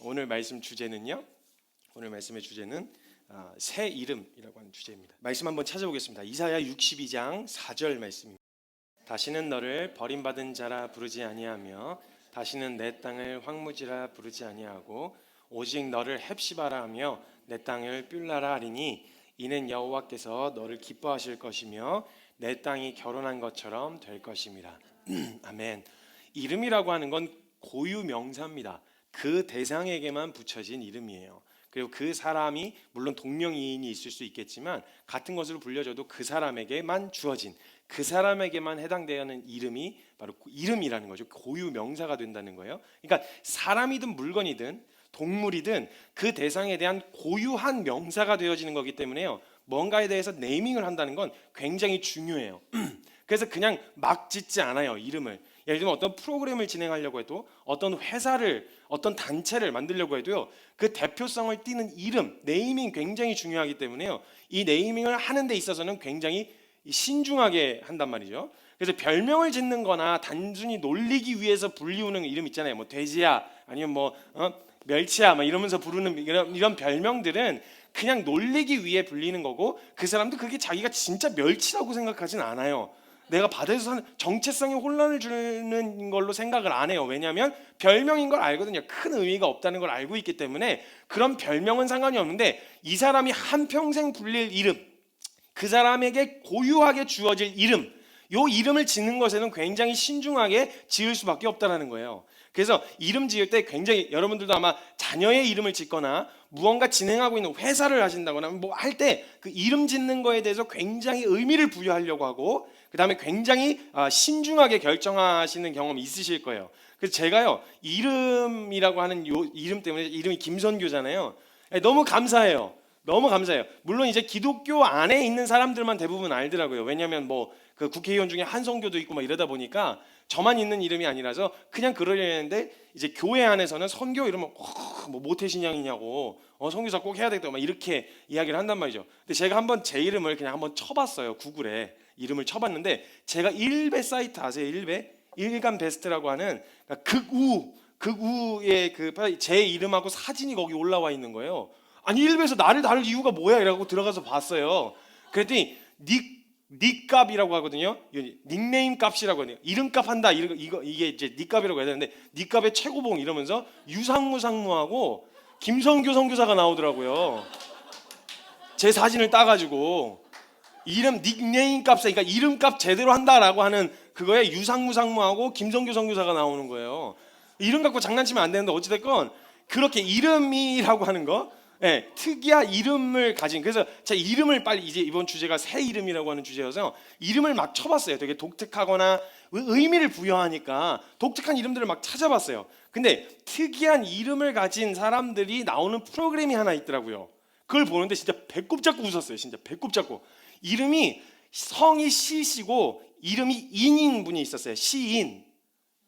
오늘 말씀 주제는요. 오늘 말씀의 주제는 새 이름이라고 하는 주제입니다. 말씀 한번 찾아보겠습니다. 이사야 62장 4절 말씀입니다. 다시는 너를 버림받은 자라 부르지 아니하며 다시는 내 땅을 황무지라 부르지 아니하고 오직 너를 헵시바라 하며 내 땅을 뷸라라 하리니 이는 여호와께서 너를 기뻐하실 것이며 내 땅이 결혼한 것처럼 될 것입니다. 아멘. 이름이라고 하는 건 고유 명사입니다. 그 대상에게만 붙여진 이름이에요. 그리고 그 사람이 물론 동명이인이 있을 수 있겠지만 같은 것으로 불려져도 그 사람에게만 주어진, 그 사람에게만 해당되는 이름이 바로 이름이라는 거죠. 고유 명사가 된다는 거예요. 그러니까 사람이든 물건이든 동물이든 그 대상에 대한 고유한 명사가 되어지는 거기 때문에요. 뭔가에 대해서 네이밍을 한다는 건 굉장히 중요해요. 그래서 그냥 막 짓지 않아요, 이름을. 예를 들면 어떤 프로그램을 진행하려고 해도, 어떤 회사를, 어떤 단체를 만들려고 해도요, 그 대표성을 띠는 이름, 네이밍 굉장히 중요하기 때문에요, 이 네이밍을 하는 데 있어서는 굉장히 신중하게 한단 말이죠. 그래서 별명을 짓는 거나 단순히 놀리기 위해서 불리우는 이름 있잖아요. 뭐 돼지야, 아니면 뭐 멸치야 막 이러면서 부르는 이런 별명들은 그냥 놀리기 위해 불리는 거고, 그 사람도 그게 자기가 진짜 멸치라고 생각하진 않아요. 내가 바다에서 사는 정체성에 혼란을 주는 걸로 생각을 안 해요. 왜냐하면 별명인 걸 알거든요. 큰 의미가 없다는 걸 알고 있기 때문에 그런 별명은 상관이 없는데, 이 사람이 한평생 불릴 이름, 그 사람에게 고유하게 주어질 이름, 요 이름을 짓는 것에는 굉장히 신중하게 지을 수밖에 없다는 거예요. 그래서 이름 지을 때 굉장히, 여러분들도 아마 자녀의 이름을 짓거나 무언가 진행하고 있는 회사를 하신다거나 뭐 할 때 그 이름 짓는 거에 대해서 굉장히 의미를 부여하려고 하고, 그 다음에 굉장히 신중하게 결정하시는 경험이 있으실 거예요. 그래서 제가요, 이름이라고 하는 요 이름 때문에, 이름이 김선교잖아요. 너무 감사해요. 너무 감사해요. 물론 이제 기독교 안에 있는 사람들만 대부분 알더라고요. 왜냐하면 뭐 그 국회의원 중에 한성교도 있고 막 이러다 보니까 저만 있는 이름이 아니라서 그냥 그러려 했는데, 이제 교회 안에서는 선교 이러면 뭐 모태신앙이냐고, 선교사 꼭 해야 되겠다 막 이렇게 이야기를 한단 말이죠. 근데 제가 한번 제 이름을 그냥 한번 쳐봤어요. 구글에 이름을 쳐봤는데, 제가 일베 사이트 아세요? 일간 베스트라고 하는 극우의 제 이름하고 사진이 거기 올라와 있는 거예요. 아니 일베에서 나를 다룰 이유가 뭐야? 이라고 들어가서 봤어요. 그랬더니 닉값이라고 하거든요. 닉네임 값이라고 하네요. 이름값 한다. 이게 이제 닉값이라고 해야 되는데, 닉값의 최고봉 이러면서 유상무 상무하고 김성교 선교사가 나오더라고요. 제 사진을 따가지고 이름 닉네임 값에, 그러니까 이름값 제대로 한다라고 하는 그거에 유상무 상무하고 김성교 선교사가 나오는 거예요. 이름 갖고 장난치면 안 되는데, 어찌됐건 그렇게 이름이라고 하는 거, 특이한 이름을 가진, 그래서 제 이름을 빨리, 이제 이번 주제가 새 이름이라고 하는 주제여서 이름을 막 쳐봤어요. 되게 독특하거나 의미를 부여하니까 독특한 이름들을 막 찾아봤어요. 근데 특이한 이름을 가진 사람들이 나오는 프로그램이 하나 있더라고요. 그걸 보는데 진짜 배꼽 잡고 웃었어요. 진짜 배꼽 잡고. 이름이, 성이 시시고 이름이 인인 분이 있었어요. 시인.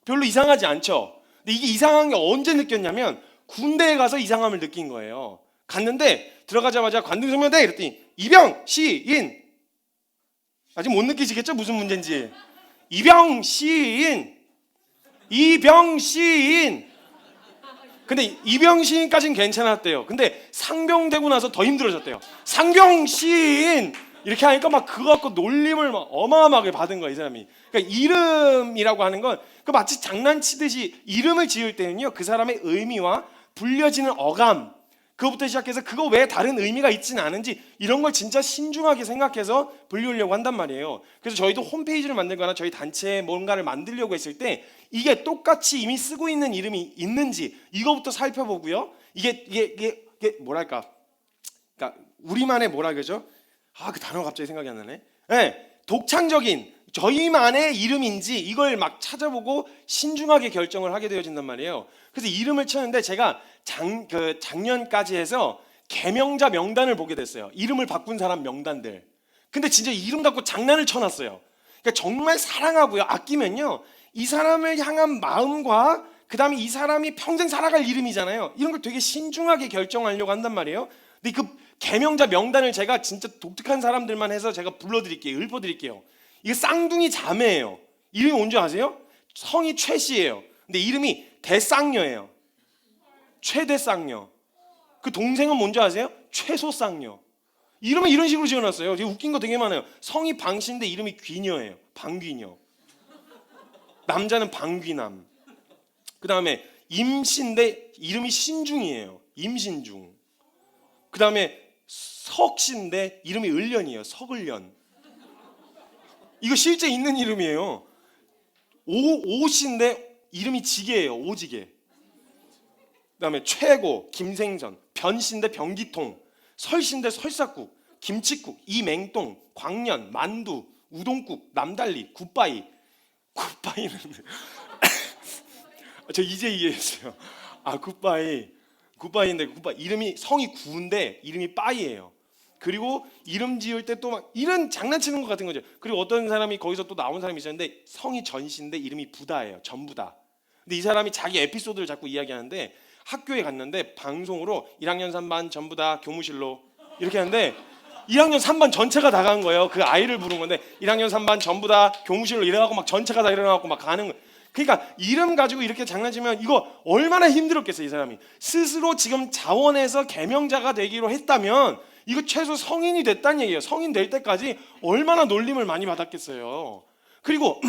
별로 이상하지 않죠? 근데 이게 이상한 게 언제 느꼈냐면, 군대에 가서 이상함을 느낀 거예요. 갔는데 들어가자마자 관등성명대 이랬더니 이병 시인. 아직 못 느끼시겠죠? 무슨 문제인지. 이병 시인. 근데 이병 시인까지는 괜찮았대요. 근데 상병되고 나서 더 힘들어졌대요. 상병 시인 이렇게 하니까 막 그거 갖고 놀림을 막 어마어마하게 받은 거야, 이 사람이. 그러니까 이름이라고 하는 건 마치 장난치듯이 이름을 지을 때는요, 그 사람의 의미와 불려지는 어감, 그거부터 시작해서 그거 외에 다른 의미가 있지는 않은지, 이런 걸 진짜 신중하게 생각해서 불리우려고 한단 말이에요. 그래서 저희도 홈페이지를 만들거나 저희 단체에 뭔가를 만들려고 했을 때 이게 똑같이 이미 쓰고 있는 이름이 있는지 이거부터 살펴보고요. 이게 뭐랄까, 그러니까 우리만의 뭐라 그러죠? 그 단어가 갑자기 생각이 안 나네. 독창적인 저희만의 이름인지 이걸 막 찾아보고 신중하게 결정을 하게 되어진단 말이에요. 그래서 이름을 쳤는데, 제가 작년까지 해서 개명자 명단을 보게 됐어요. 이름을 바꾼 사람 명단들. 근데 진짜 이름 갖고 장난을 쳐놨어요. 그러니까 정말 사랑하고요, 아끼면요, 이 사람을 향한 마음과 그 다음에 이 사람이 평생 살아갈 이름이잖아요. 이런 걸 되게 신중하게 결정하려고 한단 말이에요. 근데 그 개명자 명단을 제가 진짜 독특한 사람들만 해서 제가 불러드릴게요. 읊어드릴게요. 이게 쌍둥이 자매예요. 이름이 뭔지 아세요? 성이 최씨예요. 근데 이름이 대쌍녀예요. 최대 쌍녀. 그 동생은 뭔지 아세요? 최소 쌍녀. 이름은 이런 식으로 지어놨어요. 되게 웃긴 거 되게 많아요. 성이 방씨인데 이름이 귀녀예요. 방귀녀. 남자는 방귀남. 그 다음에 임씨인데 이름이 신중이에요. 임신중. 그 다음에 석씨인데 이름이 을련이에요. 석을련. 이거 실제 있는 이름이에요. 오씨인데 이름이 지게예요. 오지게. 그 다음에 최고 김생선. 변씨인데 변기통. 설씨인데 설사국. 김치국. 이맹동. 광년. 만두. 우동국. 남달리. 굿바이. 굿바이는 저 이제 이해했어요. 아, 굿바이인데 굿바이 이름이 성이 구인데 이름이 빠이예요. 그리고 이름 지을 때 또 막 이런 장난치는 것 같은 거죠. 그리고 어떤 사람이 거기서 또 나온 사람이 있었는데 성이 전씨인데 이름이 부다예요. 전부다. 근데 이 사람이 자기 에피소드를 자꾸 이야기하는데 학교에 갔는데 방송으로 1학년 3반 전부다 교무실로 이렇게 하는데 1학년 3반 전체가 다 간 거예요. 그 아이를 부른 건데 1학년 3반 전부 다 교무실로 일어나고 막 전체가 다 일어나고 막 가는 거예요. 그러니까 이름 가지고 이렇게 장난치면 이거 얼마나 힘들었겠어요. 이 사람이 스스로 지금 자원해서 계명자가 되기로 했다면 이거 최소 성인이 됐다는 얘기예요. 성인 될 때까지 얼마나 놀림을 많이 받았겠어요. 그리고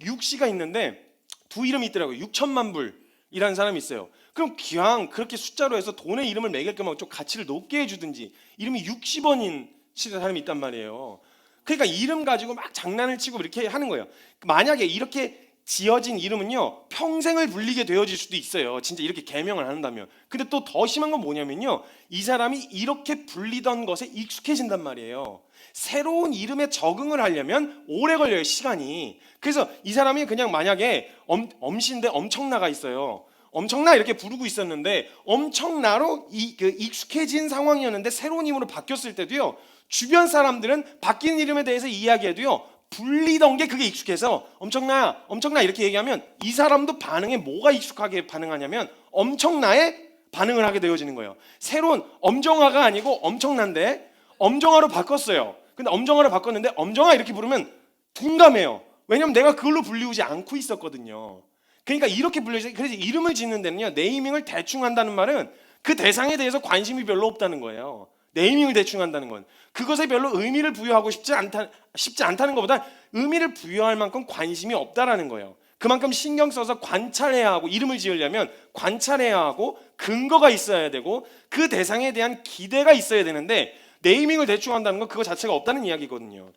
육씨가 있는데 두 이름이 있더라고요. 6천만 불이라는 사람이 있어요. 그럼 기왕 그렇게 숫자로 해서 돈의 이름을 매길 거면 좀 가치를 높게 해주든지. 이름이 60원인 사람이 있단 말이에요. 그러니까 이름 가지고 막 장난을 치고 이렇게 하는 거예요. 만약에 이렇게 지어진 이름은요 평생을 불리게 되어질 수도 있어요. 진짜 이렇게 계명을 한다면. 근데 또 더 심한 건 뭐냐면요, 이 사람이 이렇게 불리던 것에 익숙해진단 말이에요. 새로운 이름에 적응을 하려면 오래 걸려요, 시간이. 그래서 이 사람이 그냥 만약에 엄씨인데 엄청나가 있어요. 엄청나 이렇게 부르고 있었는데 엄청나로 익숙해진 상황이었는데 새로운 이름으로 바뀌었을 때도요, 주변 사람들은 바뀐 이름에 대해서 이야기해도요 불리던 게 그게 익숙해서 엄청나 이렇게 얘기하면 이 사람도 반응에 뭐가 익숙하게 반응하냐면 엄청나에 반응을 하게 되어지는 거예요. 새로운 엄정화가 아니고 엄청난데 엄정화로 바꿨어요. 근데 엄정화로 바꿨는데 엄정화 이렇게 부르면 둔감해요. 왜냐면 내가 그걸로 불리우지 않고 있었거든요. 그러니까 이렇게 불려서, 그래서 이름을 짓는 데는요 네이밍을 대충 한다는 말은 그 대상에 대해서 관심이 별로 없다는 거예요. 네이밍을 대충 한다는 건 그것에 별로 의미를 부여하고 싶지 않다는 것보다 의미를 부여할 만큼 관심이 없다라는 거예요. 그만큼 신경 써서 관찰해야 하고, 이름을 지으려면 관찰해야 하고 근거가 있어야 되고 그 대상에 대한 기대가 있어야 되는데 네이밍을 대충 한다는 건 그거 자체가 없다는 이야기거든요.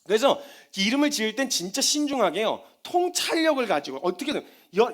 그래서 이름을 지을 땐 진짜 신중하게요 통찰력을 가지고 어떻게든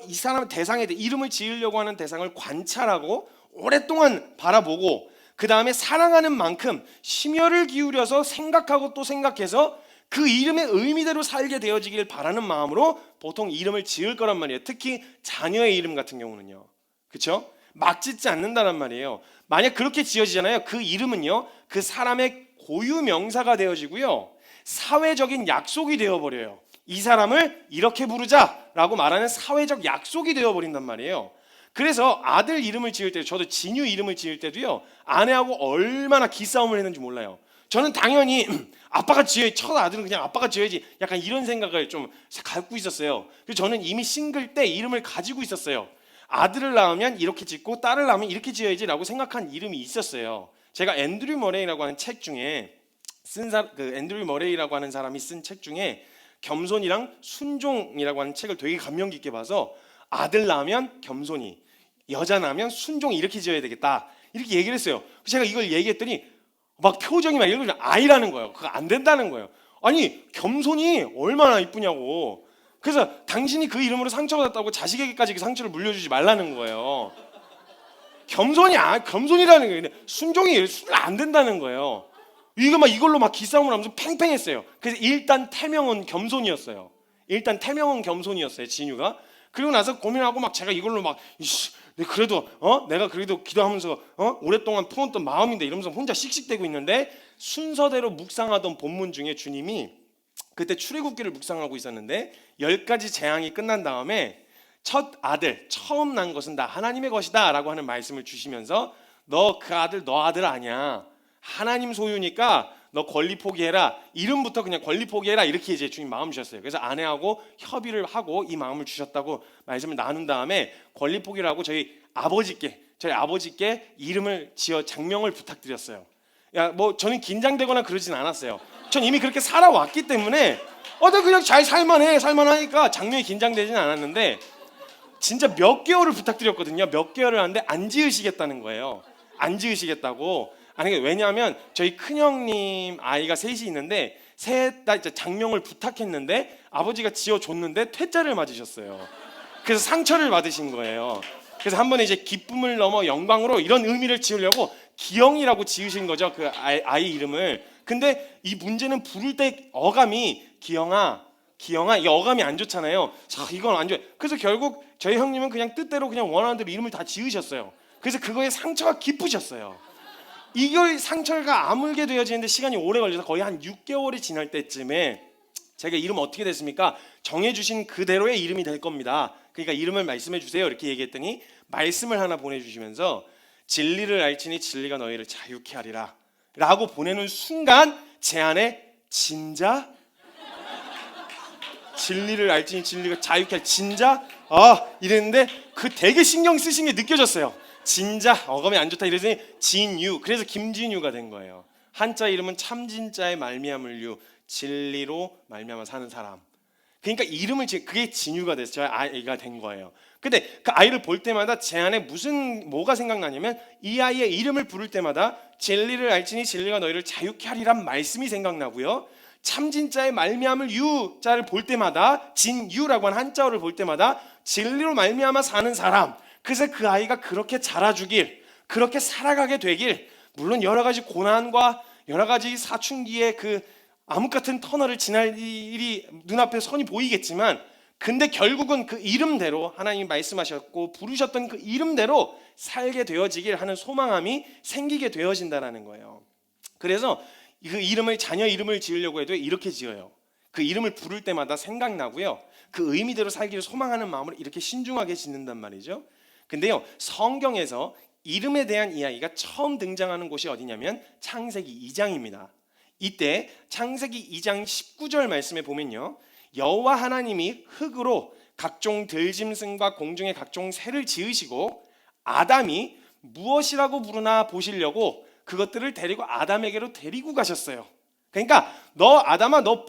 이 사람 대상에 대해 이름을 지으려고 하는 대상을 관찰하고 오랫동안 바라보고 그 다음에 사랑하는 만큼 심혈을 기울여서 생각하고 또 생각해서 그 이름의 의미대로 살게 되어지길 바라는 마음으로 보통 이름을 지을 거란 말이에요. 특히 자녀의 이름 같은 경우는요. 그렇죠? 막 짓지 않는다란 말이에요. 만약 그렇게 지어지잖아요. 그 이름은요 그 사람의 고유 명사가 되어지고요 사회적인 약속이 되어버려요. 이 사람을 이렇게 부르자라고 말하는 사회적 약속이 되어버린단 말이에요. 그래서 아들 이름을 지을 때, 저도 진유 이름을 지을 때도요 아내하고 얼마나 기싸움을 했는지 몰라요. 저는 당연히 아빠가 지어야지, 첫 아들은 그냥 아빠가 지어야지, 약간 이런 생각을 좀 갖고 있었어요. 그래서 저는 이미 싱글 때 이름을 가지고 있었어요. 아들을 낳으면 이렇게 짓고 딸을 낳으면 이렇게 지어야지 라고 생각한 이름이 있었어요. 제가 앤드류 머레이라고 하는 책 중에 앤드류 머레이라고 하는 사람이 쓴 책 중에 겸손이랑 순종이라고 하는 책을 되게 감명 깊게 봐서 아들 낳으면 겸손이, 여자 낳으면 순종이 이렇게 지어야 되겠다 이렇게 얘기를 했어요. 제가 이걸 얘기했더니 막 표정이 막 이러면 아이라는 거예요. 그거 안 된다는 거예요. 아니 겸손이 얼마나 이쁘냐고. 그래서 당신이 그 이름으로 상처받았다고 자식에게까지 그 상처를 물려주지 말라는 거예요. 겸손이라는 거예요. 근데 순종이 안 된다는 거예요. 이걸로 막 기싸움을 하면서 팽팽했어요. 그래서 일단 태명은 겸손이었어요. 진유가. 그리고 나서 고민하고 막 제가 이걸로 막 그래도 내가 그래도 기도하면서 오랫동안 품었던 마음인데 이러면서 혼자 씩씩대고 있는데 순서대로 묵상하던 본문 중에 주님이 그때 출애굽기를 묵상하고 있었는데 10가지 재앙이 끝난 다음에 첫 아들, 처음 난 것은 다 하나님의 것이다 라고 하는 말씀을 주시면서 너 그 아들 너 아들 아니야, 하나님 소유니까 너 권리 포기해라, 이름부터 그냥 권리 포기해라, 이렇게 이제 주님 마음 주셨어요. 그래서 아내하고 협의를 하고 이 마음을 주셨다고 말씀을 나눈 다음에 권리 포기를 하고 저희 아버지께, 저희 아버지께 이름을 지어 장명을 부탁드렸어요. 뭐 저는 긴장되거나 그러진 않았어요. 전 이미 그렇게 살아왔기 때문에 나 그냥 잘 살만하니까 장명이 긴장되진 않았는데, 진짜 몇 개월을 부탁드렸거든요. 몇 개월을 하는데 안 지으시겠다는 거예요. 안 지으시겠다고. 아니, 왜냐하면 저희 큰형님 아이가 셋이 있는데 셋 다 장명을 부탁했는데 아버지가 지어줬는데 퇴짜를 맞으셨어요. 그래서 상처를 받으신 거예요. 그래서 한 번에 이제 기쁨을 넘어 영광으로 이런 의미를 지으려고 기영이라고 지으신 거죠, 그 아이 이름을. 근데 이 문제는 부를 때 어감이 기영아 이 어감이 안 좋잖아요. 자, 이건 안 좋아요. 그래서 결국 저희 형님은 그냥 뜻대로 그냥 원하는 대로 이름을 다 지으셨어요. 그래서 그거에 상처가 깊으셨어요. 이걸 상처가 아물게 되어지는데 시간이 오래 걸려서 거의 한 6개월이 지날 때쯤에 제가 이름 어떻게 됐습니까? 정해주신 그대로의 이름이 될 겁니다. 그러니까 이름을 말씀해 주세요. 이렇게 얘기했더니 말씀을 하나 보내주시면서 진리를 알지니 진리가 너희를 자유케 하리라 라고 보내는 순간 제 안에 진짜? 진리를 알지니 진리가 자유케 하리, 진짜? 이랬는데 그 되게 신경 쓰신 게 느껴졌어요. 진짜 어감이 안 좋다 이러더니 진유, 그래서 김진유가 된 거예요. 한자 이름은 참진자의 말미암을 유, 진리로 말미암아 사는 사람. 그러니까 이름을 그게 진유가 돼서 저희 아이가 된 거예요. 근데 그 아이를 볼 때마다 제 안에 뭐가 생각나냐면 이 아이의 이름을 부를 때마다 진리를 알지니 진리가 너희를 자유케 하리란 말씀이 생각나고요. 참진자의 말미암을 유자를 볼 때마다 진유라고 하는 한자어를 볼 때마다 진리로 말미암아 사는 사람. 그래서 그 아이가 그렇게 자라주길, 그렇게 살아가게 되길, 물론 여러 가지 고난과 여러 가지 사춘기의 그 암흑 같은 터널을 지날 일이 눈앞에 선이 보이겠지만, 근데 결국은 그 이름대로 하나님이 말씀하셨고 부르셨던 그 이름대로 살게 되어지길 하는 소망함이 생기게 되어진다는 거예요. 그래서 그 이름을, 자녀 이름을 지으려고 해도 이렇게 지어요. 그 이름을 부를 때마다 생각나고요. 그 의미대로 살기를 소망하는 마음으로 이렇게 신중하게 짓는단 말이죠. 근데요, 성경에서 이름에 대한 이야기가 처음 등장하는 곳이 어디냐면 창세기 2장입니다. 이때 창세기 2장 19절 말씀에 보면요, 여호와 하나님이 흙으로 각종 들짐승과 공중의 각종 새를 지으시고 아담이 무엇이라고 부르나 보시려고 그것들을 데리고 아담에게로 데리고 가셨어요. 그러니까 아담아, 너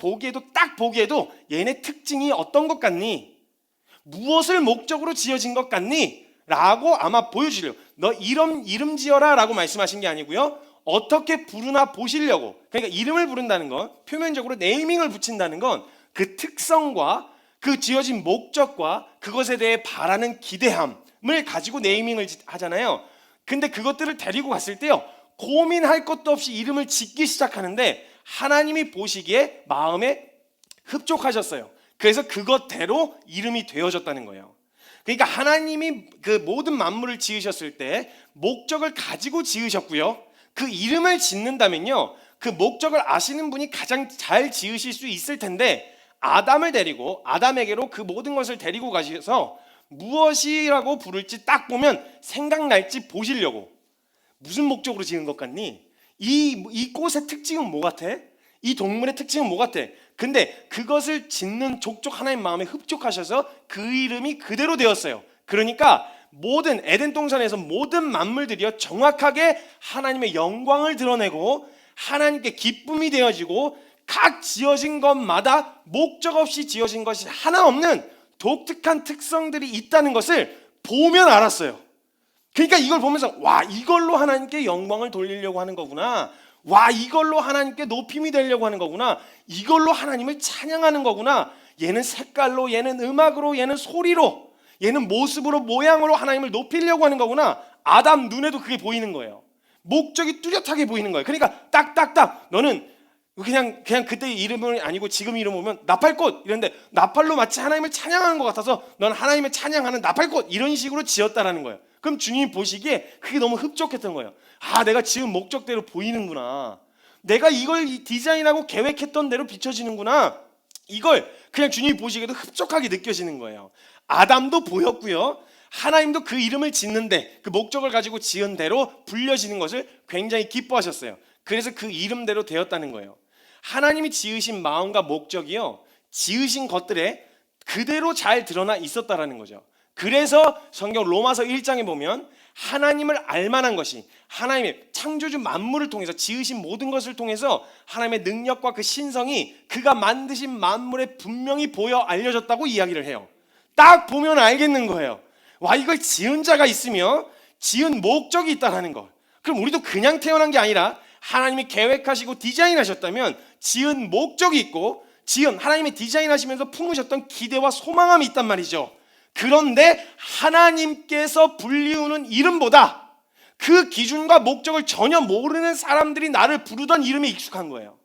딱 보기에도 얘네 특징이 어떤 것 같니? 무엇을 목적으로 지어진 것 같니? 라고 아마 보여주려고, 너 이름 지어라 라고 말씀하신 게 아니고요, 어떻게 부르나 보시려고. 그러니까 이름을 부른다는 건, 표면적으로 네이밍을 붙인다는 건 그 특성과 그 지어진 목적과 그것에 대해 바라는 기대함을 가지고 네이밍을 하잖아요. 근데 그것들을 데리고 갔을 때요, 고민할 것도 없이 이름을 짓기 시작하는데 하나님이 보시기에 마음에 흡족하셨어요. 그래서 그것대로 이름이 되어졌다는 거예요. 그러니까 하나님이 그 모든 만물을 지으셨을 때 목적을 가지고 지으셨고요, 그 이름을 짓는다면요, 그 목적을 아시는 분이 가장 잘 지으실 수 있을 텐데 아담을 데리고 아담에게로 그 모든 것을 데리고 가셔서 무엇이라고 부를지 딱 보면 생각날지 보시려고. 무슨 목적으로 지은 것 같니? 이 꽃의 특징은 뭐 같아? 이 동물의 특징은 뭐 같아? 근데 그것을 짓는 족족 하나님 마음에 흡족하셔서 그 이름이 그대로 되었어요. 그러니까 모든 에덴 동산에서 모든 만물들이요, 정확하게 하나님의 영광을 드러내고 하나님께 기쁨이 되어지고 각 지어진 것마다 목적 없이 지어진 것이 하나 없는 독특한 특성들이 있다는 것을 보면 알았어요. 그러니까 이걸 보면서 와, 이걸로 하나님께 영광을 돌리려고 하는 거구나. 와, 이걸로 하나님께 높임이 되려고 하는 거구나. 이걸로 하나님을 찬양하는 거구나. 얘는 색깔로, 얘는 음악으로, 얘는 소리로, 얘는 모습으로, 모양으로 하나님을 높이려고 하는 거구나. 아담 눈에도 그게 보이는 거예요. 목적이 뚜렷하게 보이는 거예요. 그러니까 딱딱딱, 너는 그냥 그때 이름은 아니고 지금 이름 오면 나팔꽃 이랬는데, 나팔로 마치 하나님을 찬양하는 것 같아서 넌 하나님을 찬양하는 나팔꽃 이런 식으로 지었다라는 거예요. 그럼 주님이 보시기에 그게 너무 흡족했던 거예요. 아, 내가 지은 목적대로 보이는구나. 내가 이걸 디자인하고 계획했던 대로 비춰지는구나. 이걸 그냥 주님이 보시기에도 흡족하게 느껴지는 거예요. 아담도 보였고요, 하나님도 그 이름을 짓는데 그 목적을 가지고 지은 대로 불려지는 것을 굉장히 기뻐하셨어요. 그래서 그 이름대로 되었다는 거예요. 하나님이 지으신 마음과 목적이요, 지으신 것들에 그대로 잘 드러나 있었다라는 거죠. 그래서 성경 로마서 1장에 보면 하나님을 알만한 것이 하나님의 창조주 만물을 통해서 지으신 모든 것을 통해서 하나님의 능력과 그 신성이 그가 만드신 만물에 분명히 보여 알려졌다고 이야기를 해요. 딱 보면 알겠는 거예요. 와, 이걸 지은 자가 있으며 지은 목적이 있다는 것. 그럼 우리도 그냥 태어난 게 아니라 하나님이 계획하시고 디자인하셨다면 지은 목적이 있고 하나님이 디자인하시면서 품으셨던 기대와 소망함이 있단 말이죠. 그런데 하나님께서 불리우는 이름보다 그 기준과 목적을 전혀 모르는 사람들이 나를 부르던 이름에 익숙한 거예요.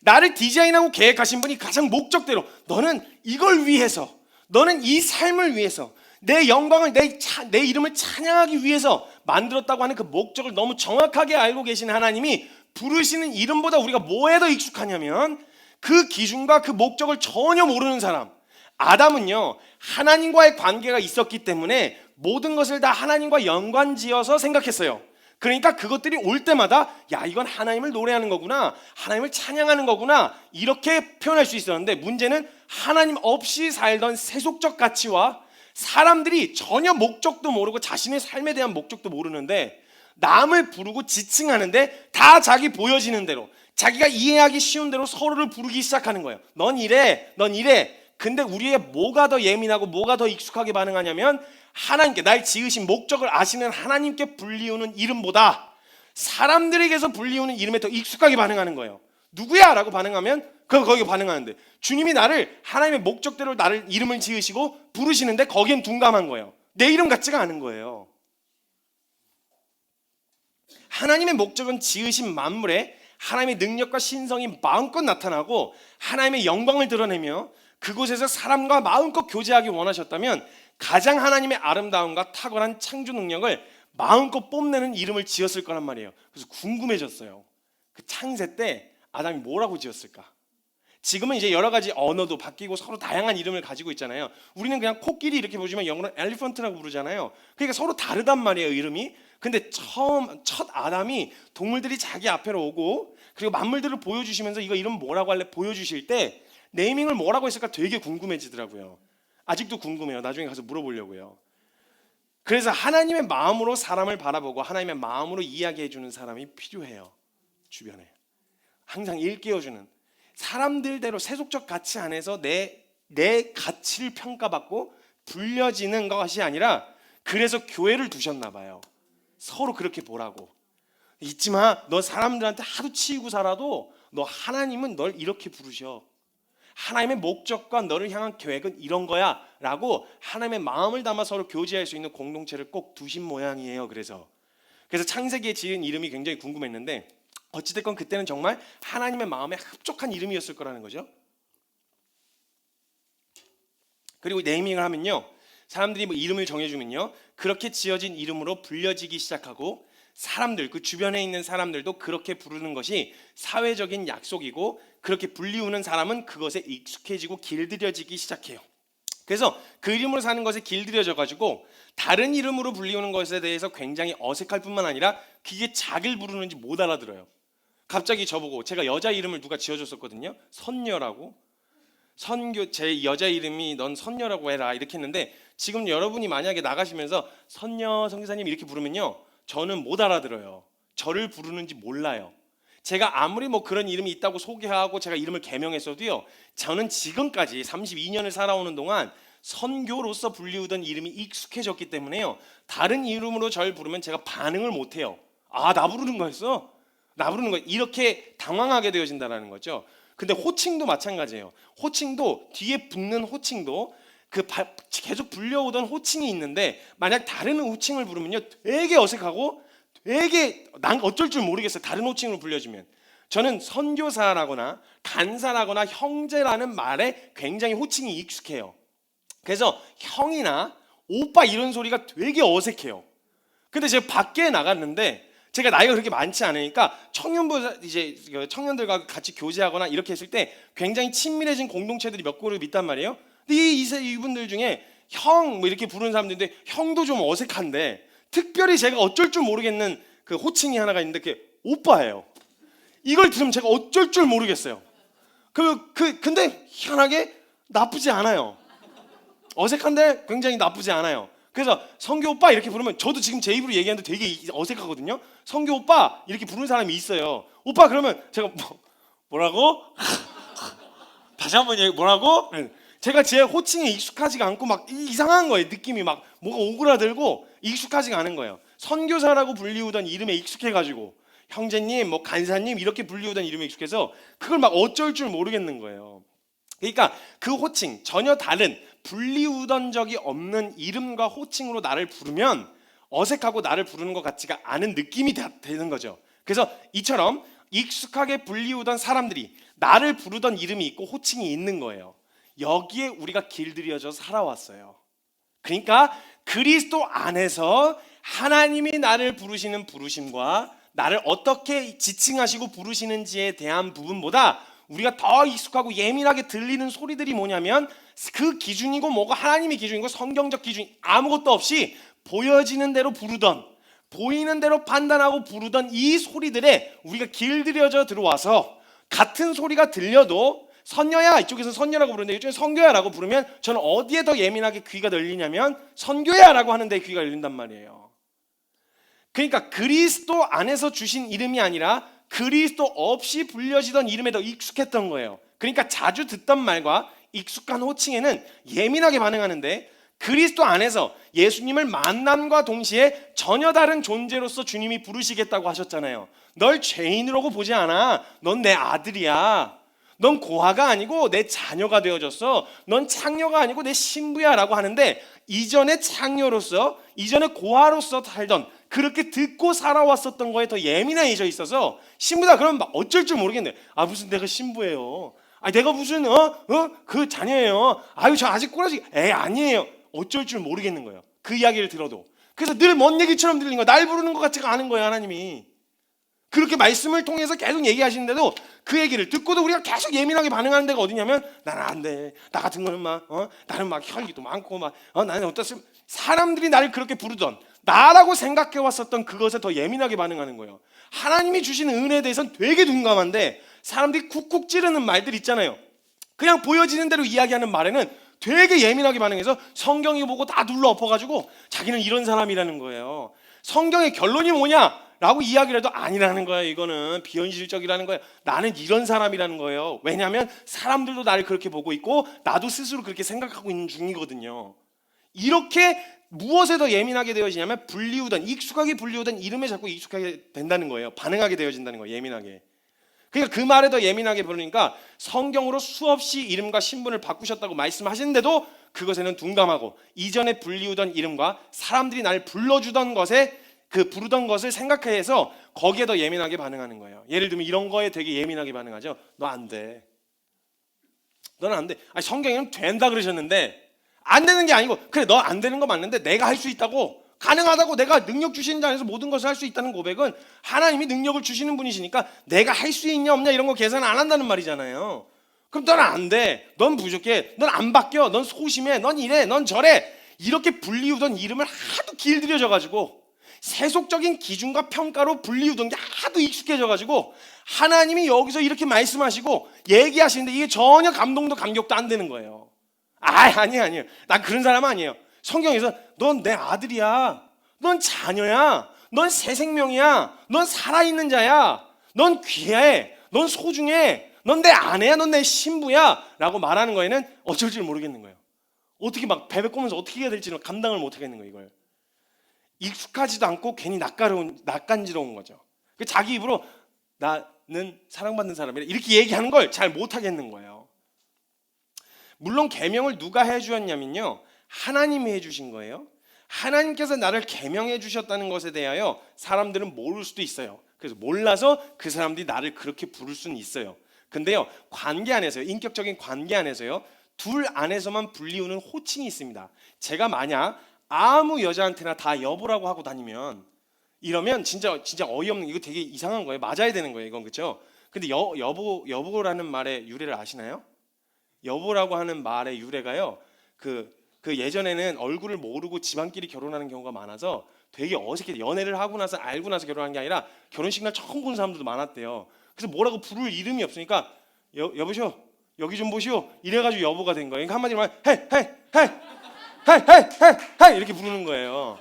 나를 디자인하고 계획하신 분이 가장 목적대로 너는 이걸 위해서, 너는 이 삶을 위해서, 내 영광을, 내 이름을 찬양하기 위해서 만들었다고 하는 그 목적을 너무 정확하게 알고 계신 하나님이 부르시는 이름보다 우리가 뭐에 더 익숙하냐면 그 기준과 그 목적을 전혀 모르는 사람. 아담은요, 하나님과의 관계가 있었기 때문에 모든 것을 다 하나님과 연관지어서 생각했어요. 그러니까 그것들이 올 때마다 야, 이건 하나님을 노래하는 거구나, 하나님을 찬양하는 거구나, 이렇게 표현할 수 있었는데, 문제는 하나님 없이 살던 세속적 가치와 사람들이 전혀 목적도 모르고 자신의 삶에 대한 목적도 모르는데 남을 부르고 지칭하는데 다 자기 보여지는 대로, 자기가 이해하기 쉬운 대로 서로를 부르기 시작하는 거예요. 넌 이래, 넌 이래. 근데 우리의 뭐가 더 예민하고 뭐가 더 익숙하게 반응하냐면 하나님께, 날 지으신 목적을 아시는 하나님께 불리우는 이름보다 사람들에게서 불리우는 이름에 더 익숙하게 반응하는 거예요. 누구야? 라고 반응하면 거기에 반응하는데, 주님이 나를 하나님의 목적대로 나를 이름을 지으시고 부르시는데 거기엔 둔감한 거예요. 내 이름 같지가 않은 거예요. 하나님의 목적은 지으신 만물에 하나님의 능력과 신성이 마음껏 나타나고 하나님의 영광을 드러내며 그곳에서 사람과 마음껏 교제하기 원하셨다면 가장 하나님의 아름다움과 탁월한 창조 능력을 마음껏 뽐내는 이름을 지었을 거란 말이에요. 그래서 궁금해졌어요. 그 창세 때 아담이 뭐라고 지었을까? 지금은 이제 여러 가지 언어도 바뀌고 서로 다양한 이름을 가지고 있잖아요. 우리는 그냥 코끼리 이렇게 부르지만 영어로 엘리펀트라고 부르잖아요. 그러니까 서로 다르단 말이에요, 이름이. 근데 첫 아담이 동물들이 자기 앞으로 오고 그리고 만물들을 보여주시면서 이거 이름 뭐라고 할래 보여주실 때 네이밍을 뭐라고 했을까 되게 궁금해지더라고요. 아직도 궁금해요. 나중에 가서 물어보려고요. 그래서 하나님의 마음으로 사람을 바라보고 하나님의 마음으로 이야기해주는 사람이 필요해요. 주변에 항상 일깨워주는, 사람들대로 세속적 가치 안에서 내 가치를 평가받고 불려지는 것이 아니라, 그래서 교회를 두셨나 봐요. 서로 그렇게 보라고. 잊지 마, 너 사람들한테 하도 치이고 살아도 너 하나님은 널 이렇게 부르셔. 하나님의 목적과 너를 향한 계획은 이런 거야 라고 하나님의 마음을 담아 서로 교제할 수 있는 공동체를 꼭 두신 모양이에요. 그래서 창세기에 지은 이름이 굉장히 궁금했는데 어찌됐건 그때는 정말 하나님의 마음에 합족한 이름이었을 거라는 거죠. 그리고 네이밍을 하면요, 사람들이 뭐 이름을 정해주면요, 그렇게 지어진 이름으로 불려지기 시작하고 사람들, 그 주변에 있는 사람들도 그렇게 부르는 것이 사회적인 약속이고, 그렇게 불리우는 사람은 그것에 익숙해지고 길들여지기 시작해요. 그래서 그 이름으로 사는 것에 길들여져 가지고 다른 이름으로 불리우는 것에 대해서 굉장히 어색할 뿐만 아니라 그게 자기를 부르는지 못 알아들어요. 갑자기 저보고, 제가 여자 이름을 누가 지어줬었거든요. 선녀라고. 제 여자 이름이 넌 선녀라고 해라 이렇게 했는데, 지금 여러분이 만약에 나가시면서 선녀 선교사님 이렇게 부르면요, 저는 못 알아들어요. 저를 부르는지 몰라요. 제가 아무리 뭐 그런 이름이 있다고 소개하고 제가 이름을 개명했어도요, 저는 지금까지 32년을 살아오는 동안 선교로서 불리우던 이름이 익숙해졌기 때문에요, 다른 이름으로 저를 부르면 제가 반응을 못해요. 아, 나 부르는 거였어? 나 부르는 거, 이렇게 당황하게 되어진다는 거죠. 근데 호칭도 마찬가지예요. 호칭도 뒤에 붙는 호칭도 계속 불려오던 호칭이 있는데, 만약 다른 호칭을 부르면요 되게 어색하고 되게 난 어쩔 줄 모르겠어요. 다른 호칭으로 불려주면. 저는 선교사라거나 간사라거나 형제라는 말에 굉장히 호칭이 익숙해요. 그래서 형이나 오빠 이런 소리가 되게 어색해요. 근데 제가 밖에 나갔는데 제가 나이가 그렇게 많지 않으니까 청년들과 같이 교제하거나 이렇게 했을 때 굉장히 친밀해진 공동체들이 몇 그룹 있단 말이에요. 근데 이분들 중에 형 뭐 이렇게 부르는 사람들인데 형도 좀 어색한데, 특별히 제가 어쩔 줄 모르겠는 그 호칭이 하나가 있는데 그게 오빠예요. 이걸 들으면 제가 어쩔 줄 모르겠어요. 근데 희한하게 나쁘지 않아요. 어색한데 굉장히 나쁘지 않아요. 그래서 성교 오빠 이렇게 부르면 저도 지금 제 입으로 얘기하는데 되게 어색하거든요. 성교 오빠 이렇게 부르는 사람이 있어요. 오빠 그러면 제가 뭐라고? 다시 한번 얘기 뭐라고? 제가 제 호칭에 익숙하지가 않고 막 이상한 거예요. 느낌이 막 뭐가 오그라들고 익숙하지가 않은 거예요. 선교사라고 불리우던 이름에 익숙해가지고 형제님, 뭐 간사님 이렇게 불리우던 이름에 익숙해서 그걸 막 어쩔 줄 모르겠는 거예요. 그러니까 그 호칭 전혀 다른 불리우던 적이 없는 이름과 호칭으로 나를 부르면 어색하고 나를 부르는 것 같지가 않은 느낌이 되는 거죠. 그래서 이처럼 익숙하게 불리우던 사람들이 나를 부르던 이름이 있고 호칭이 있는 거예요. 여기에 우리가 길들여져 살아왔어요. 그러니까 그리스도 안에서 하나님이 나를 부르시는 부르심과 나를 어떻게 지칭하시고 부르시는지에 대한 부분보다 우리가 더 익숙하고 예민하게 들리는 소리들이 뭐냐면 그 기준이고 뭐가 하나님의 기준이고 성경적 기준 아무것도 없이 보여지는 대로 부르던 보이는 대로 판단하고 부르던 이 소리들에 우리가 길들여져 들어와서 같은 소리가 들려도 선녀야 이쪽에서 선녀라고 부르는데 이쪽에 성교야라고 부르면 저는 어디에 더 예민하게 귀가 열리냐면 선교야라고 하는데 귀가 열린단 말이에요. 그러니까 그리스도 안에서 주신 이름이 아니라 그리스도 없이 불려지던 이름에 더 익숙했던 거예요. 그러니까 자주 듣던 말과 익숙한 호칭에는 예민하게 반응하는데 그리스도 안에서 예수님을 만남과 동시에 전혀 다른 존재로서 주님이 부르시겠다고 하셨잖아요. 널 죄인으로 보지 않아. 넌 내 아들이야. 넌 고아가 아니고 내 자녀가 되어졌어. 넌 창녀가 아니고 내 신부야 라고 하는데 이전에 창녀로서 이전에 고아로서 살던 그렇게 듣고 살아왔었던 거에 더 예민해져 있어서 신부다 그러면 막 어쩔 줄 모르겠네. 아 무슨 내가 신부예요. 아 내가 무슨 그 자녀예요. 아유 저 아직 꼬라지 아니에요. 어쩔 줄 모르겠는 거예요. 그 이야기를 들어도. 그래서 늘 먼 얘기처럼 들리는 거야. 날 부르는 것 같지가 않은 거예요. 하나님이. 그렇게 말씀을 통해서 계속 얘기하시는데도 그 얘기를 듣고도 우리가 계속 예민하게 반응하는 데가 어디냐면 나는 안 돼. 나 같은 거는 막 나는 막 혈기도 많고 막 나는 어떻습 사람들이 나를 그렇게 부르던 나라고 생각해 왔었던 그것에 더 예민하게 반응하는 거예요. 하나님이 주시는 은혜에 대해서는 되게 둔감한데 사람들이 쿡쿡 찌르는 말들 있잖아요. 그냥 보여지는 대로 이야기하는 말에는 되게 예민하게 반응해서 성경이 보고 다 눌러 엎어가지고 자기는 이런 사람이라는 거예요. 성경의 결론이 뭐냐? 라고 이야기를 해도 아니라는 거예요. 이거는 비현실적이라는 거예요. 나는 이런 사람이라는 거예요. 왜냐하면 사람들도 나를 그렇게 보고 있고 나도 스스로 그렇게 생각하고 있는 중이거든요. 이렇게 무엇에 더 예민하게 되어지냐면 익숙하게 불리우던 이름에 자꾸 익숙하게 된다는 거예요. 반응하게 되어진다는 거예요. 예민하게. 그러니까 그 말에 더 예민하게 부르니까 성경으로 수없이 이름과 신분을 바꾸셨다고 말씀하시는데도 그것에는 둔감하고 이전에 불리우던 이름과 사람들이 날 불러주던 것에 그 부르던 것을 생각해서 거기에 더 예민하게 반응하는 거예요. 예를 들면 이런 거에 되게 예민하게 반응하죠. 너 안 돼. 너는 안 돼. 아니, 성경에는 된다 그러셨는데 안 되는 게 아니고 그래 너 안 되는 거 맞는데 내가 할 수 있다고 가능하다고 내가 능력 주시는 자 안에서 모든 것을 할 수 있다는 고백은 하나님이 능력을 주시는 분이시니까 내가 할 수 있냐 없냐 이런 거 계산 안 한다는 말이잖아요. 그럼 너는 안 돼. 넌 부족해. 넌 안 바뀌어. 넌 소심해. 넌 이래. 넌 저래. 이렇게 불리우던 이름을 하도 길들여져가지고 세속적인 기준과 평가로 불리우던 게 하도 익숙해져가지고 하나님이 여기서 이렇게 말씀하시고 얘기하시는데 이게 전혀 감동도 감격도 안 되는 거예요. 아니에요. 난 그런 사람 아니에요. 성경에서 넌 내 아들이야. 넌 자녀야. 넌 새 생명이야. 넌 살아있는 자야. 넌 귀해. 넌 소중해. 넌 내 아내야. 넌 내 신부야. 라고 말하는 거에는 어쩔 줄 모르겠는 거예요. 어떻게 막 베베 꼬면서 어떻게 해야 될지는 감당을 못 하겠는 거예요. 이걸. 익숙하지도 않고 괜히 낯간지러운 거죠. 자기 입으로 나는 사랑받는 사람이라 이렇게 얘기하는 걸 잘 못하겠는 거예요. 물론 계명을 누가 해주었냐면요 하나님이 해주신 거예요. 하나님께서 나를 계명해 주셨다는 것에 대하여 사람들은 모를 수도 있어요. 그래서 몰라서 그 사람들이 나를 그렇게 부를 수는 있어요. 근데요 관계 안에서요 인격적인 관계 안에서요 둘 안에서만 불리우는 호칭이 있습니다. 제가 만약 아무 여자한테나 다 여보라고 하고 다니면 이러면 진짜 어이없는 이거 되게 이상한 거예요. 맞아야 되는 거예요. 이건 그렇죠. 근데 여보라는 말의 유래를 아시나요? 여보라고 하는 말의 유래가요. 그 예전에는 얼굴을 모르고 집안끼리 결혼하는 경우가 많아서 되게 어색해. 연애를 하고 나서 알고 나서 결혼한 게 아니라 결혼식 날 처음 본 사람들도 많았대요. 그래서 뭐라고 부를 이름이 없으니까 여보시오 여기 좀 보시오 이래가지고 여보가 된 거예요. 그러니까 한마디로 말하면 헤이 헤이 헤이 헤이 헤이 이렇게 부르는 거예요.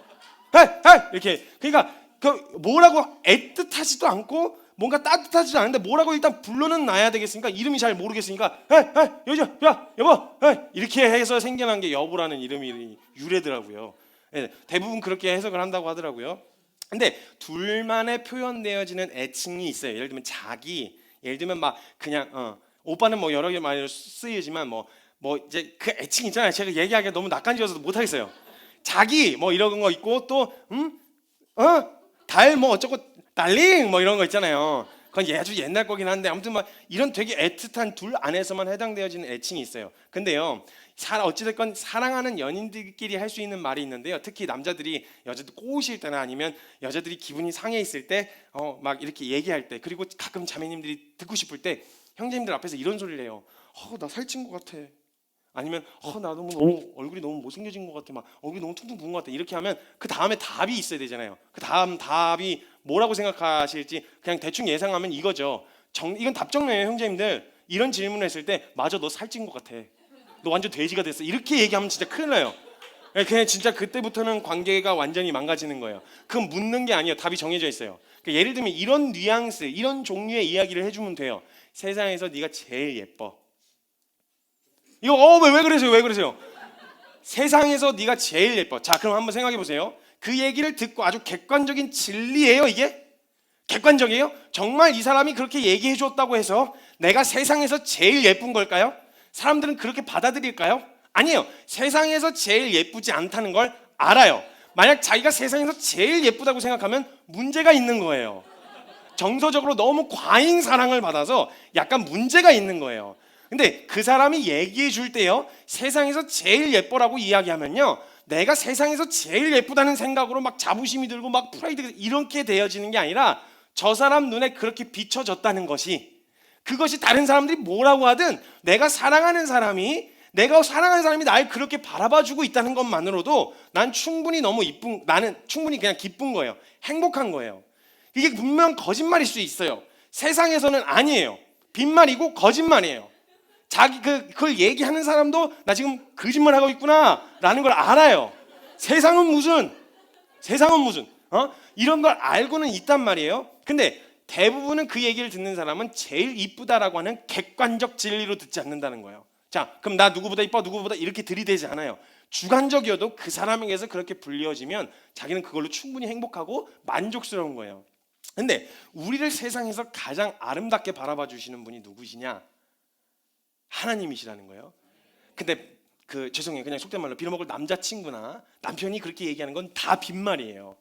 헤이 헤이 이렇게. 그러니까 그 뭐라고 애틋하지도 않고 뭔가 따뜻하지도 않은데 뭐라고 일단 불러는 놔야 되겠으니까 이름이 잘 모르겠으니까 헤이 헤이 여자 야 여보 헤이 이렇게 해서 생겨난 게 여보라는 이름이 유래더라고요. 네, 대부분 그렇게 해석을 한다고 하더라고요. 근데 둘만의 표현되어지는 애칭이 있어요. 예를 들면 자기, 예를 들면 막 그냥 오빠는 뭐 여러 개 많이 쓰이지만 뭐 이제 그 애칭 있잖아요. 제가 얘기하기가 너무 낯간지러워서 못 하겠어요. 자기 뭐 이런 거 있고 또 달 뭐 어쩌고 달링 뭐 이런 거 있잖아요. 그건 아주 옛날 거긴 한데 아무튼 막 이런 되게 애틋한 둘 안에서만 해당되어지는 애칭이 있어요. 근데요. 어찌됐건 사랑하는 연인들끼리 할 수 있는 말이 있는데요. 특히 남자들이 여자들 꼬우실 때나 아니면 여자들이 기분이 상해 있을 때 막 이렇게 얘기할 때 그리고 가끔 자매님들이 듣고 싶을 때 형제님들 앞에서 이런 소리를 해요. 나 살찐 것 같아. 아니면 나 너무 얼굴이 너무 못생겨진 것 같아. 막 얼굴이 너무 퉁퉁 부은 것 같아. 이렇게 하면 그 다음에 답이 있어야 되잖아요. 그 다음 답이 뭐라고 생각하실지 그냥 대충 예상하면 이거죠. 이건 답정너예요, 형제님들. 이런 질문을 했을 때 맞아, 너 살찐 것 같아. 너 완전 돼지가 됐어. 이렇게 얘기하면 진짜 큰일 나요. 그냥 진짜 그때부터는 관계가 완전히 망가지는 거예요. 그건 묻는 게 아니에요. 답이 정해져 있어요. 예를 들면 이런 뉘앙스, 이런 종류의 이야기를 해주면 돼요. 세상에서 네가 제일 예뻐. 이거 왜 그러세요? 왜 그러세요? 세상에서 네가 제일 예뻐. 자, 그럼 한번 생각해 보세요. 그 얘기를 듣고 아주 객관적인 진리예요, 이게? 객관적이에요? 정말 이 사람이 그렇게 얘기해 줬다고 해서 내가 세상에서 제일 예쁜 걸까요? 사람들은 그렇게 받아들일까요? 아니에요. 세상에서 제일 예쁘지 않다는 걸 알아요. 만약 자기가 세상에서 제일 예쁘다고 생각하면 문제가 있는 거예요. 정서적으로 너무 과잉 사랑을 받아서 약간 문제가 있는 거예요. 근데 그 사람이 얘기해 줄 때요, 세상에서 제일 예뻐라고 이야기하면요, 내가 세상에서 제일 예쁘다는 생각으로 막 자부심이 들고 막 프라이드 이렇게 되어지는 게 아니라 저 사람 눈에 그렇게 비춰졌다는 것이, 그것이 다른 사람들이 뭐라고 하든 내가 사랑하는 사람이 날 그렇게 바라봐주고 있다는 것만으로도 난 충분히 나는 충분히 그냥 기쁜 거예요. 행복한 거예요. 이게 분명 거짓말일 수 있어요. 세상에서는 아니에요. 빈말이고 거짓말이에요. 그걸 얘기하는 사람도 나 지금 거짓말하고 있구나 라는 걸 알아요. 세상은 무슨 이런 걸 알고는 있단 말이에요. 근데 대부분은 그 얘기를 듣는 사람은 제일 이쁘다라고 하는 객관적 진리로 듣지 않는다는 거예요. 자, 그럼 나 누구보다 이뻐, 누구보다 이렇게 들이대지 않아요. 주관적이어도 그 사람에게서 그렇게 불리어지면 자기는 그걸로 충분히 행복하고 만족스러운 거예요. 근데 우리를 세상에서 가장 아름답게 바라봐 주시는 분이 누구시냐? 하나님이시라는 거예요. 근데 죄송해요. 그냥 속된 말로 빌어먹을 남자친구나 남편이 그렇게 얘기하는 건 다 빈말이에요.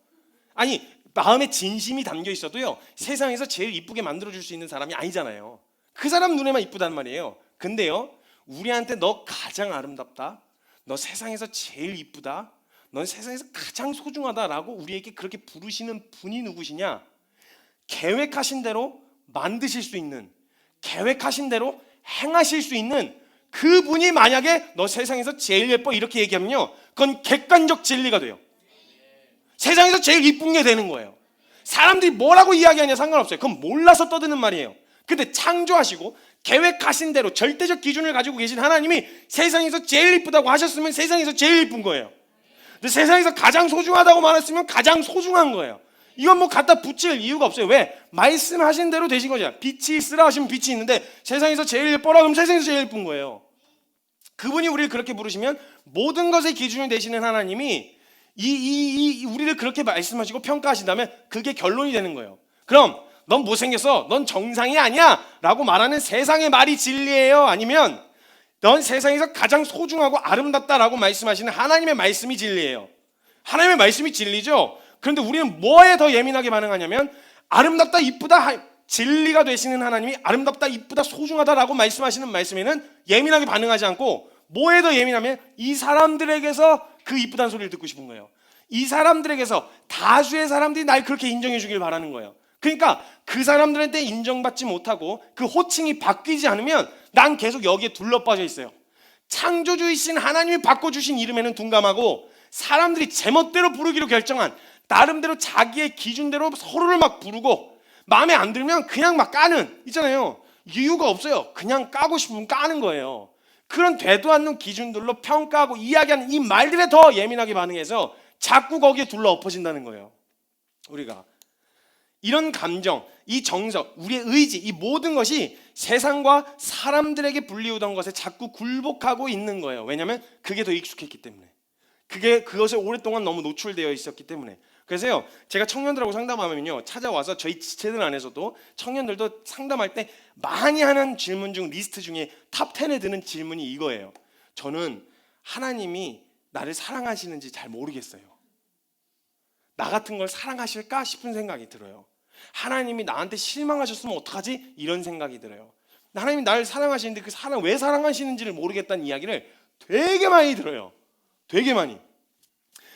아니, 마음에 진심이 담겨 있어도요, 세상에서 제일 이쁘게 만들어줄 수 있는 사람이 아니잖아요. 그 사람 눈에만 이쁘단 말이에요. 근데요, 우리한테 너 가장 아름답다, 너 세상에서 제일 이쁘다, 넌 세상에서 가장 소중하다라고 우리에게 그렇게 부르시는 분이 누구시냐? 계획하신 대로 만드실 수 있는, 계획하신 대로 행하실 수 있는 그분이 만약에 너 세상에서 제일 예뻐 이렇게 얘기하면요, 그건 객관적 진리가 돼요. 세상에서 제일 이쁜 게 되는 거예요. 사람들이 뭐라고 이야기하냐 상관없어요. 그건 몰라서 떠드는 말이에요. 근데 창조하시고 계획하신 대로 절대적 기준을 가지고 계신 하나님이 세상에서 제일 이쁘다고 하셨으면 세상에서 제일 이쁜 거예요. 근데 세상에서 가장 소중하다고 말했으면 가장 소중한 거예요. 이건 뭐 갖다 붙일 이유가 없어요. 왜? 말씀하신 대로 되신 거죠. 빛이 있으라 하시면 빛이 있는데 세상에서 제일 예뻐라 그러면 세상에서 제일 예쁜 거예요. 그분이 우리를 그렇게 부르시면 모든 것의 기준이 되시는 하나님이 우리를 그렇게 말씀하시고 평가하신다면 그게 결론이 되는 거예요. 그럼 넌 못생겼어, 넌 정상이 아니야 라고 말하는 세상의 말이 진리예요? 아니면 넌 세상에서 가장 소중하고 아름답다라고 말씀하시는 하나님의 말씀이 진리예요? 하나님의 말씀이 진리죠. 그런데 우리는 뭐에 더 예민하게 반응하냐면 아름답다, 이쁘다, 진리가 되시는 하나님이 아름답다, 이쁘다, 소중하다라고 말씀하시는 말씀에는 예민하게 반응하지 않고 뭐에 더 예민하면 이 사람들에게서 그 이쁘다는 소리를 듣고 싶은 거예요. 이 사람들에게서 다수의 사람들이 날 그렇게 인정해 주길 바라는 거예요. 그러니까 그 사람들한테 인정받지 못하고 그 호칭이 바뀌지 않으면 난 계속 여기에 둘러빠져 있어요. 창조주이신 하나님이 바꿔주신 이름에는 둔감하고 사람들이 제멋대로 부르기로 결정한 나름대로 자기의 기준대로 서로를 막 부르고 마음에 안 들면 그냥 막 까는, 있잖아요. 이유가 없어요. 그냥 까고 싶으면 까는 거예요. 그런 되도 않는 기준들로 평가하고 이야기하는 이 말들에 더 예민하게 반응해서 자꾸 거기에 둘러 엎어진다는 거예요. 우리가 이런 감정, 이 정석, 우리의 의지, 이 모든 것이 세상과 사람들에게 불리우던 것에 자꾸 굴복하고 있는 거예요. 왜냐하면 그게 더 익숙했기 때문에, 그것에 오랫동안 너무 노출되어 있었기 때문에. 그래서요, 제가 청년들하고 상담하면요, 찾아와서 저희 지체들 안에서도 청년들도 상담할 때 많이 하는 질문 중 리스트 중에 탑 10에 드는 질문이 이거예요. 저는 하나님이 나를 사랑하시는지 잘 모르겠어요. 나 같은 걸 사랑하실까 싶은 생각이 들어요. 하나님이 나한테 실망하셨으면 어떡하지? 이런 생각이 들어요. 하나님이 나를 사랑하시는데 그 사랑 왜 사랑하시는지를 모르겠다는 이야기를 되게 많이 들어요. 되게 많이.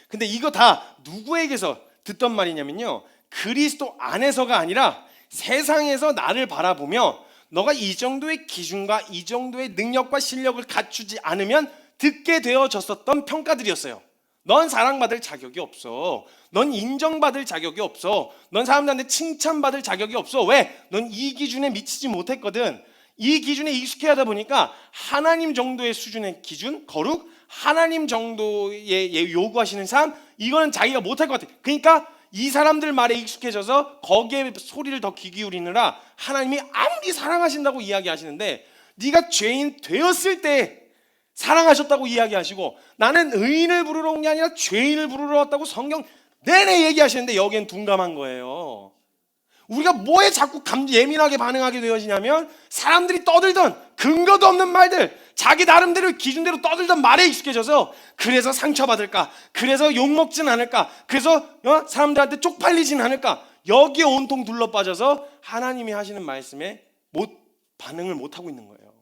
근데 이거 다 누구에게서 듣던 말이냐면요, 그리스도 안에서가 아니라 세상에서 나를 바라보며 너가 이 정도의 기준과 이 정도의 능력과 실력을 갖추지 않으면 듣게 되어졌었던 평가들이었어요. 넌 사랑받을 자격이 없어. 넌 인정받을 자격이 없어. 넌 사람들한테 칭찬받을 자격이 없어. 왜? 넌 이 기준에 미치지 못했거든. 이 기준에 익숙해 하다 보니까 하나님 정도의 수준의 기준, 거룩, 하나님 정도의 요구하시는 삶, 이거는 자기가 못할 것 같아. 그러니까 이 사람들 말에 익숙해져서 거기에 소리를 더 귀 기울이느라 하나님이 아무리 사랑하신다고 이야기하시는데, 네가 죄인 되었을 때 사랑하셨다고 이야기하시고, 나는 의인을 부르러 온 게 아니라 죄인을 부르러 왔다고 성경 내내 얘기하시는데 여기엔 둔감한 거예요. 우리가 뭐에 자꾸 예민하게 반응하게 되어지냐면, 사람들이 떠들던 근거도 없는 말들, 자기 나름대로 기준대로 떠들던 말에 익숙해져서 그래서 상처받을까, 그래서 욕먹진 않을까, 그래서 사람들한테 쪽팔리진 않을까, 여기에 온통 둘러빠져서 하나님이 하시는 말씀에 반응을 못하고 있는 거예요.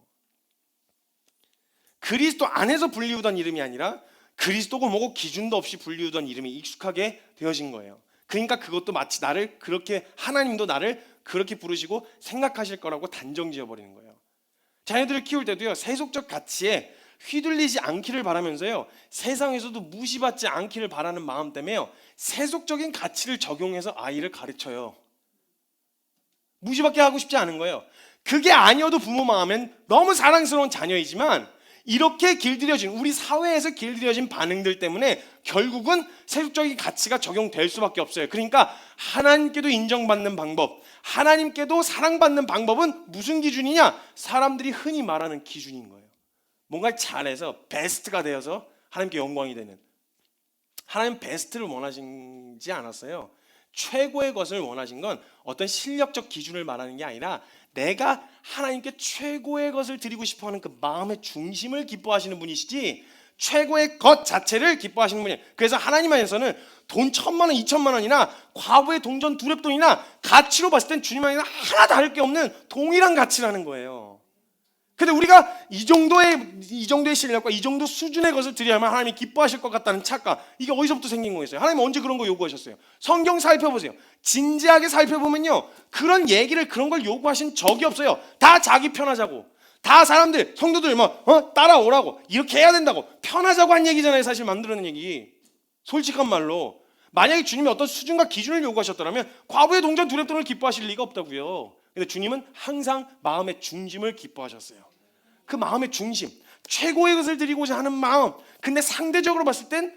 그리스도 안에서 불리우던 이름이 아니라 그리스도고 뭐고 기준도 없이 불리우던 이름이 익숙하게 되어진 거예요. 그러니까 그것도 마치 나를 그렇게, 하나님도 나를 그렇게 부르시고 생각하실 거라고 단정 지어버리는 거예요. 자녀들을 키울 때도요, 세속적 가치에 휘둘리지 않기를 바라면서요, 세상에서도 무시받지 않기를 바라는 마음 때문에요, 세속적인 가치를 적용해서 아이를 가르쳐요. 무시받게 하고 싶지 않은 거예요. 그게 아니어도 부모 마음엔 너무 사랑스러운 자녀이지만, 이렇게 길들여진, 우리 사회에서 길들여진 반응들 때문에 결국은 세속적인 가치가 적용될 수밖에 없어요. 그러니까 하나님께도 인정받는 방법, 하나님께도 사랑받는 방법은 무슨 기준이냐? 사람들이 흔히 말하는 기준인 거예요. 뭔가 잘해서 베스트가 되어서 하나님께 영광이 되는. 하나님 베스트를 원하시지 않았어요. 최고의 것을 원하신 건 어떤 실력적 기준을 말하는 게 아니라 내가 하나님께 최고의 것을 드리고 싶어하는 그 마음의 중심을 기뻐하시는 분이시지, 최고의 것 자체를 기뻐하시는 분이에요. 그래서 하나님 안에서는 돈 1,000만 원, 2,000만 원이나 과부의 동전 두렙돈이나 가치로 봤을 땐 주님 안에는 하나 다를 게 없는 동일한 가치라는 거예요. 근데 우리가 이 정도의 실력과 이 정도 수준의 것을 드려야만 하나님이 기뻐하실 것 같다는 착각, 이게 어디서부터 생긴 거겠어요? 하나님 언제 그런 거 요구하셨어요? 성경 살펴보세요. 진지하게 살펴보면요, 그런 얘기를, 그런 걸 요구하신 적이 없어요. 다 자기 편하자고, 다 사람들, 성도들 따라오라고, 이렇게 해야 된다고 편하자고 한 얘기잖아요. 사실 만들어낸 얘기. 솔직한 말로 만약에 주님이 어떤 수준과 기준을 요구하셨더라면 과부의 동전 두렙돈을 기뻐하실 리가 없다고요. 근데 주님은 항상 마음의 중심을 기뻐하셨어요. 그 마음의 중심, 최고의 것을 드리고자 하는 마음. 근데 상대적으로 봤을 땐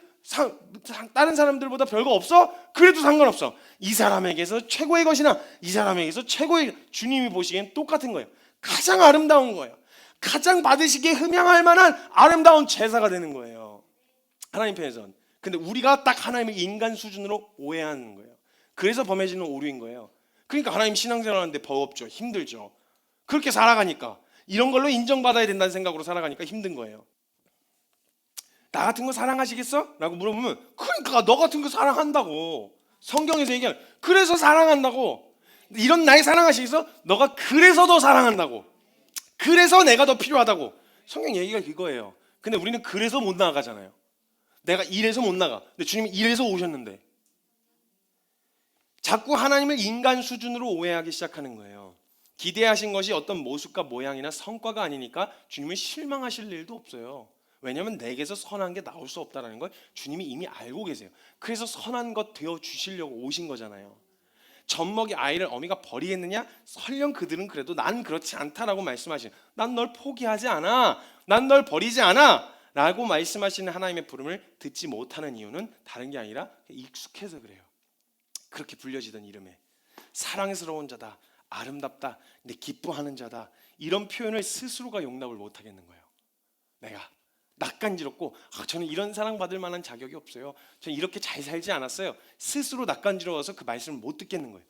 다른 사람들보다 별거 없어? 그래도 상관없어. 이 사람에게서 최고의 것이나 이 사람에게서 최고의, 주님이 보시기엔 똑같은 거예요. 가장 아름다운 거예요. 가장 받으시기에 흠양할 만한 아름다운 제사가 되는 거예요, 하나님 편에선. 근데 우리가 딱 하나님을 인간 수준으로 오해하는 거예요. 그래서 범해지는 오류인 거예요. 그러니까 하나님 신앙생활하는데 버겁죠, 힘들죠. 그렇게 살아가니까, 이런 걸로 인정받아야 된다는 생각으로 살아가니까 힘든 거예요. 나 같은 거 사랑하시겠어? 라고 물어보면, 그러니까 너 같은 거 사랑한다고. 성경에서 얘기하는, 그래서 사랑한다고. 이런 나이 사랑하시겠어? 너가 그래서 더 사랑한다고. 그래서 내가 더 필요하다고. 성경 얘기가 그거예요. 근데 우리는 그래서 못 나가잖아요. 내가 이래서 못 나가. 근데 주님이 이래서 오셨는데. 자꾸 하나님을 인간 수준으로 오해하기 시작하는 거예요. 기대하신 것이 어떤 모습과 모양이나 성과가 아니니까 주님은 실망하실 일도 없어요. 왜냐하면 내게서 선한 게 나올 수 없다는 걸 주님이 이미 알고 계세요. 그래서 선한 것 되어 주시려고 오신 거잖아요. 젖먹이 아이를 어미가 버리겠느냐? 설령 그들은 그래도 난 그렇지 않다라고 말씀하시는, 난 널 포기하지 않아, 난 널 버리지 않아 라고 말씀하시는 하나님의 부름을 듣지 못하는 이유는 다른 게 아니라 익숙해서 그래요. 그렇게 불려지던 이름에 사랑스러운 자다, 아름답다, 내 기뻐하는 자다, 이런 표현을 스스로가 용납을 못하겠는 거예요. 내가 낯간지럽고 저는 이런 사랑받을 만한 자격이 없어요, 저는 이렇게 잘 살지 않았어요, 스스로 낯간지러워서 그 말씀을 못 듣겠는 거예요.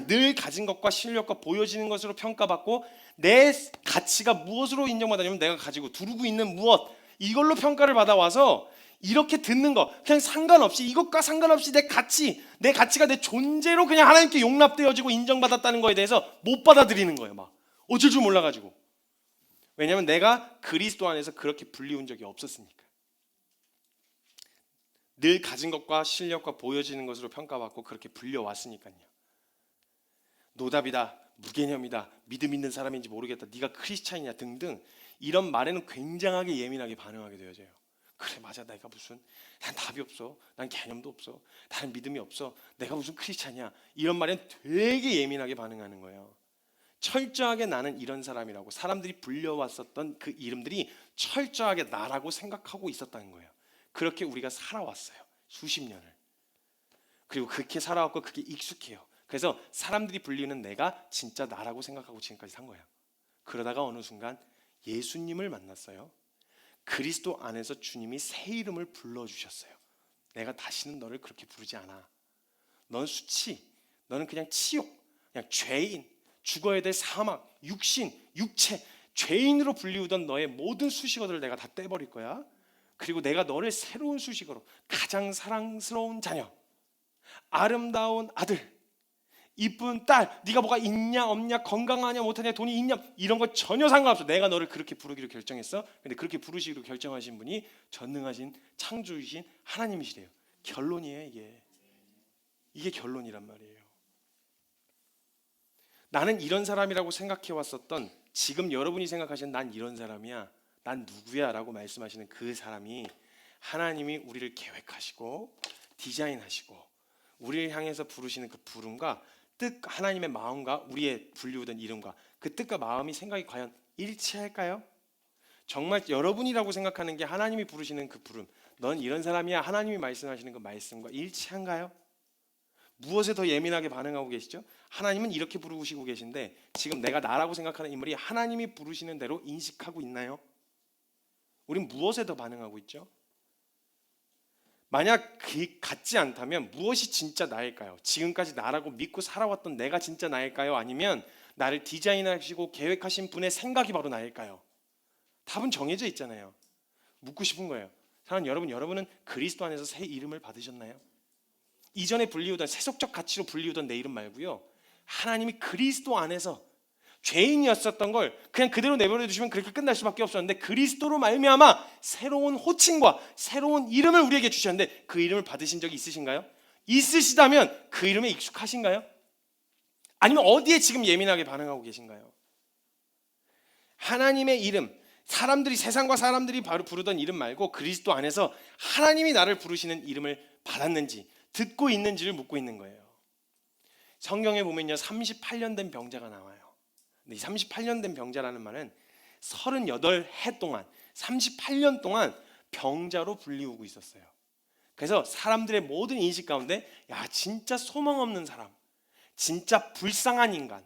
늘 가진 것과 실력과 보여지는 것으로 평가받고 내 가치가 무엇으로 인정받냐면 내가 가지고 두르고 있는 무엇, 이걸로 평가를 받아와서 이렇게 듣는 거 그냥 상관없이, 이것과 상관없이 내 가치가 내 존재로 그냥 하나님께 용납되어지고 인정받았다는 거에 대해서 못 받아들이는 거예요. 막 어쩔 줄 몰라가지고. 왜냐하면 내가 그리스도 안에서 그렇게 불리운 적이 없었으니까. 늘 가진 것과 실력과 보여지는 것으로 평가받고 그렇게 불려왔으니까요. 노답이다, 무개념이다, 믿음 있는 사람인지 모르겠다, 네가 크리스찬이냐 등등 이런 말에는 굉장하게 예민하게 반응하게 되어져요. 그래, 맞아, 내가 무슨, 난 답이 없어, 난 개념도 없어, 나는 믿음이 없어, 내가 무슨 크리스찬이야, 이런 말에는 되게 예민하게 반응하는 거예요. 철저하게 나는 이런 사람이라고 사람들이 불려왔었던 그 이름들이 철저하게 나라고 생각하고 있었다는 거예요. 그렇게 우리가 살아왔어요, 수십 년을. 그리고 그렇게 살아왔고 그게 익숙해요. 그래서 사람들이 불리는 내가 진짜 나라고 생각하고 지금까지 산 거예요. 그러다가 어느 순간 예수님을 만났어요. 그리스도 안에서 주님이 새 이름을 불러주셨어요. 내가 다시는 너를 그렇게 부르지 않아. 넌 수치, 너는 그냥 치욕, 그냥 죄인, 죽어야 될 사막, 육신, 육체, 죄인으로 불리우던 너의 모든 수식어들을 내가 다 떼버릴 거야. 그리고 내가 너를 새로운 수식어로 가장 사랑스러운 자녀, 아름다운 아들, 이쁜 딸, 네가 뭐가 있냐 없냐, 건강하냐 못하냐, 돈이 있냐, 이런 거 전혀 상관없어. 내가 너를 그렇게 부르기로 결정했어. 근데 그렇게 부르시기로 결정하신 분이 전능하신 창조주신 하나님이시래요. 결론이에요. 이게 결론이란 말이에요. 나는 이런 사람이라고 생각해 왔었던, 지금 여러분이 생각하시는 난 이런 사람이야, 난 누구야 라고 말씀하시는 그 사람이 하나님이 우리를 계획하시고 디자인하시고 우리를 향해서 부르시는 그 부름과 뜻, 하나님의 마음과 우리의 불리우던 이름과 그 뜻과 마음이, 생각이 과연 일치할까요? 정말 여러분이라고 생각하는 게 하나님이 부르시는 그 부름, 넌 이런 사람이야, 하나님이 말씀하시는 그 말씀과 일치한가요? 무엇에 더 예민하게 반응하고 계시죠? 하나님은 이렇게 부르시고 계신데 지금 내가 나라고 생각하는 인물이 하나님이 부르시는 대로 인식하고 있나요? 우린 무엇에 더 반응하고 있죠? 만약 그 같지 않다면 무엇이 진짜 나일까요? 지금까지 나라고 믿고 살아왔던 내가 진짜 나일까요? 아니면 나를 디자인하시고 계획하신 분의 생각이 바로 나일까요? 답은 정해져 있잖아요. 묻고 싶은 거예요. 사랑하는 여러분, 여러분은 그리스도 안에서 새 이름을 받으셨나요? 이전에 불리우던, 세속적 가치로 불리우던 내 이름 말고요, 하나님이 그리스도 안에서 죄인이었었던 걸 그냥 그대로 내버려 두시면 그렇게 끝날 수밖에 없었는데 그리스도로 말미암아 새로운 호칭과 새로운 이름을 우리에게 주셨는데 그 이름을 받으신 적이 있으신가요? 있으시다면 그 이름에 익숙하신가요? 아니면 어디에 지금 예민하게 반응하고 계신가요? 하나님의 이름, 사람들이, 세상과 사람들이 바로 부르던 이름 말고 그리스도 안에서 하나님이 나를 부르시는 이름을 받았는지, 듣고 있는지를 묻고 있는 거예요. 성경에 보면요, 38년 된 병자가 나와요. 이 38년 된 병자라는 말은 38해 동안, 38년 동안 병자로 불리우고 있었어요. 그래서 사람들의 모든 인식 가운데, 야, 진짜 소망 없는 사람, 진짜 불쌍한 인간,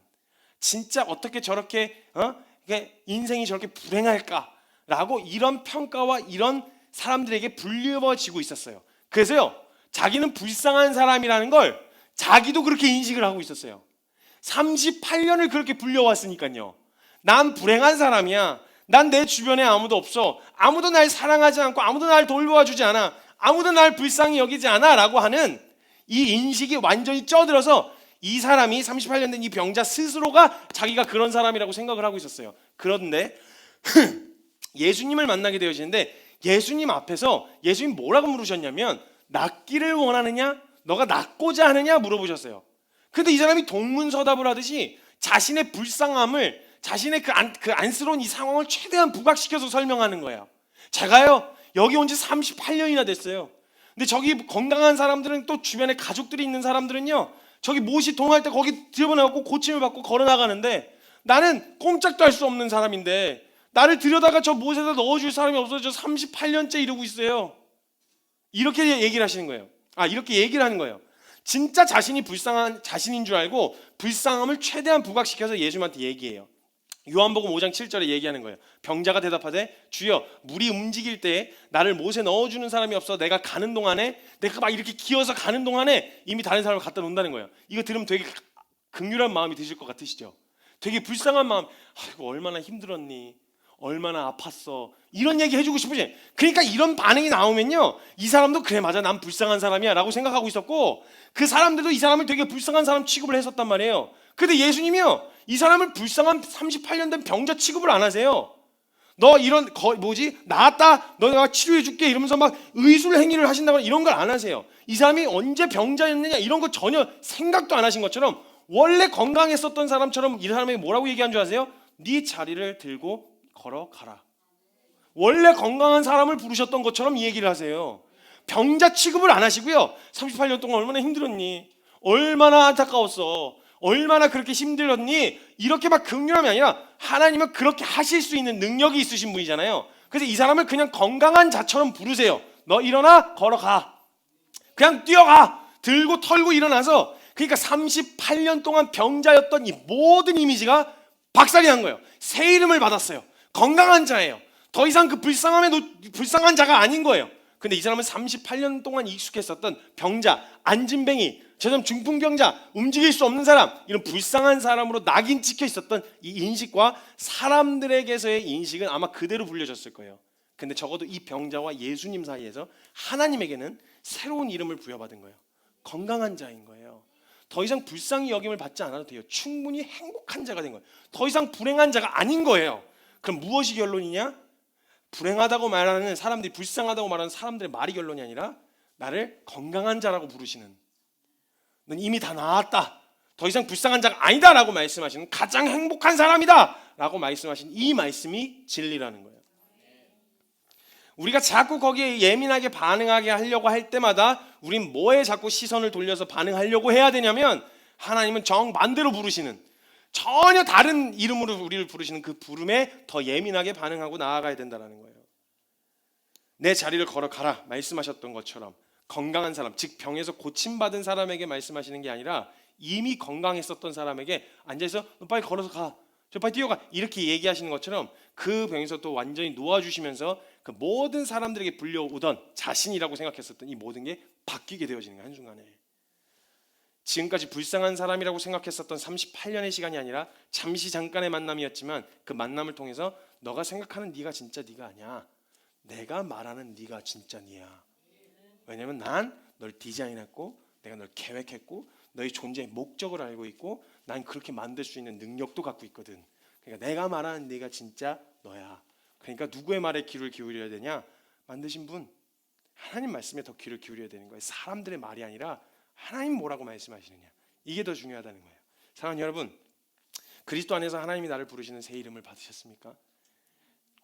진짜 어떻게 저렇게 인생이 저렇게 불행할까라고 이런 평가와 이런 사람들에게 불리워지고 있었어요. 그래서요, 자기는 불쌍한 사람이라는 걸 자기도 그렇게 인식을 하고 있었어요. 38년을 그렇게 불려왔으니까요. 난 불행한 사람이야. 난 내 주변에 아무도 없어. 아무도 날 사랑하지 않고 아무도 날 돌보아주지 않아. 아무도 날 불쌍히 여기지 않아 라고 하는 이 인식이 완전히 쪄들어서 이 사람이, 38년 된 이 병자 스스로가 자기가 그런 사람이라고 생각을 하고 있었어요. 그런데 예수님을 만나게 되어지는데 예수님 앞에서 예수님 뭐라고 물으셨냐면, 낫기를 원하느냐? 너가 낫고자 하느냐? 물어보셨어요. 근데 이 사람이 동문서답을 하듯이 자신의 불쌍함을, 자신의 그 안쓰러운 이 상황을 최대한 부각시켜서 설명하는 거예요. 제가요, 여기 온 지 38년이나 됐어요. 근데 저기 건강한 사람들은, 또 주변에 가족들이 있는 사람들은요, 저기 못이 동할 때 거기 들여보내갖고 고침을 받고 걸어나가는데 나는 꼼짝도 할 수 없는 사람인데 나를 들여다가 저 못에다 넣어줄 사람이 없어서 저 38년째 이러고 있어요. 이렇게 얘기를 하시는 거예요. 이렇게 얘기를 하는 거예요. 진짜 자신이 불쌍한 자신인 줄 알고 불쌍함을 최대한 부각시켜서 예수님한테 얘기해요. 요한복음 5장 7절에 얘기하는 거예요. 병자가 대답하되 주여 물이 움직일 때 나를 못에 넣어주는 사람이 없어 내가 가는 동안에 내가 막 이렇게 기어서 가는 동안에 이미 다른 사람을 갖다 놓는다는 거예요. 이거 들으면 되게 긍휼한 마음이 드실 것 같으시죠? 되게 불쌍한 마음. 아이고 얼마나 힘들었니? 얼마나 아팠어? 이런 얘기 해주고 싶으지. 그러니까 이런 반응이 나오면요 이 사람도 그래 맞아 난 불쌍한 사람이야 라고 생각하고 있었고 그 사람들도 이 사람을 되게 불쌍한 사람 취급을 했었단 말이에요. 근데 예수님이요 이 사람을 불쌍한 38년 된 병자 취급을 안 하세요. 너 이런 나았다 너가 치료해 줄게 이러면서 막 의술 행위를 하신다거나 이런 걸 안 하세요. 이 사람이 언제 병자였느냐 이런 거 전혀 생각도 안 하신 것처럼 원래 건강했었던 사람처럼 이 사람에게 뭐라고 얘기한 줄 아세요? 네 자리를 들고 걸어가라. 원래 건강한 사람을 부르셨던 것처럼 이 얘기를 하세요. 병자 취급을 안 하시고요 38년 동안 얼마나 힘들었니? 얼마나 안타까웠어? 얼마나 그렇게 힘들었니? 이렇게 막 긍휼함이 아니라 하나님은 그렇게 하실 수 있는 능력이 있으신 분이잖아요. 그래서 이 사람을 그냥 건강한 자처럼 부르세요. 너 일어나 걸어가. 그냥 뛰어가. 들고 털고 일어나서 그러니까 38년 동안 병자였던 이 모든 이미지가 박살이 난 거예요. 새 이름을 받았어요. 건강한 자예요. 더 이상 그 불쌍한 자가 아닌 거예요. 근데 이 사람은 38년 동안 익숙했었던 병자, 안진뱅이, 저처럼 중풍병자, 움직일 수 없는 사람, 이런 불쌍한 사람으로 낙인 찍혀 있었던 이 인식과 사람들에게서의 인식은 아마 그대로 불려졌을 거예요. 근데 적어도 이 병자와 예수님 사이에서 하나님에게는 새로운 이름을 부여받은 거예요. 건강한 자인 거예요. 더 이상 불쌍히 여김을 받지 않아도 돼요. 충분히 행복한 자가 된 거예요. 더 이상 불행한 자가 아닌 거예요. 그럼 무엇이 결론이냐? 불행하다고 말하는 사람들이, 불쌍하다고 말하는 사람들의 말이 결론이 아니라 나를 건강한 자라고 부르시는, 넌 이미 다 나았다, 더 이상 불쌍한 자가 아니다 라고 말씀하시는, 가장 행복한 사람이다 라고 말씀하신 이 말씀이 진리라는 거예요. 우리가 자꾸 거기에 예민하게 반응하게 하려고 할 때마다 우린 뭐에 자꾸 시선을 돌려서 반응하려고 해야 되냐면, 하나님은 정반대로 부르시는, 전혀 다른 이름으로 우리를 부르시는 그 부름에 더 예민하게 반응하고 나아가야 된다는 거예요. 내 자리를 걸어가라 말씀하셨던 것처럼 건강한 사람, 즉 병에서 고침받은 사람에게 말씀하시는 게 아니라 이미 건강했었던 사람에게 앉아서 너 빨리 걸어서 가, 저 빨리 뛰어가, 이렇게 얘기하시는 것처럼 그 병에서 또 완전히 놓아주시면서 그 모든 사람들에게 불려오던 자신이라고 생각했었던 이 모든 게 바뀌게 되어지는 거예요. 한순간에 지금까지 불쌍한 사람이라고 생각했었던 38년의 시간이 아니라 잠시 잠깐의 만남이었지만 그 만남을 통해서 너가 생각하는 네가 진짜 네가 아니야, 내가 말하는 네가 진짜 네야. 왜냐면 난 널 디자인했고 내가 널 계획했고 너의 존재의 목적을 알고 있고 난 그렇게 만들 수 있는 능력도 갖고 있거든. 그러니까 내가 말하는 네가 진짜 너야. 그러니까 누구의 말에 귀를 기울여야 되냐? 만드신 분 하나님 말씀에 더 귀를 기울여야 되는 거예요. 사람들의 말이 아니라 하나님 뭐라고 말씀하시느냐, 이게 더 중요하다는 거예요. 사랑하는 여러분, 그리스도 안에서 하나님이 나를 부르시는 새 이름을 받으셨습니까?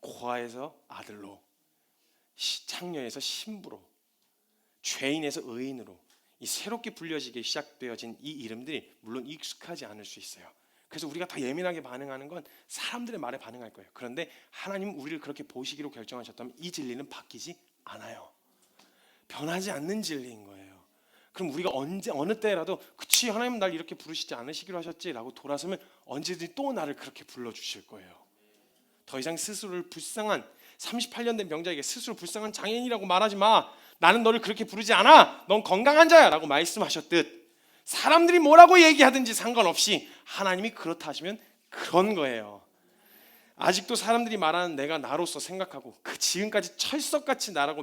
고아에서 아들로, 창녀에서 신부로, 죄인에서 의인으로 이 새롭게 불려지게 시작되어진 이 이름들이 물론 익숙하지 않을 수 있어요. 그래서 우리가 더 예민하게 반응하는 건 사람들의 말에 반응할 거예요. 그런데 하나님은 우리를 그렇게 보시기로 결정하셨다면 이 진리는 바뀌지 않아요. 변하지 않는 진리인 거예요. 그럼 우리가 언제 어느 때라도 그치 하나님은 날 이렇게 부르시지 않으시기로 하셨지라고 돌아서면 언제든지 또 나를 그렇게 불러주실 거예요. 더 이상 스스로를 불쌍한 38년 된 병자에게 스스로 불쌍한 장애인이라고 말하지 마, 나는 너를 그렇게 부르지 않아, 넌 건강한 자야 라고 말씀하셨듯 사람들이 뭐라고 얘기하든지 상관없이 하나님이 그렇다 하시면 그런 거예요. 아직도 사람들이 말하는 내가 나로서 생각하고 그 지금까지 철석같이 나라고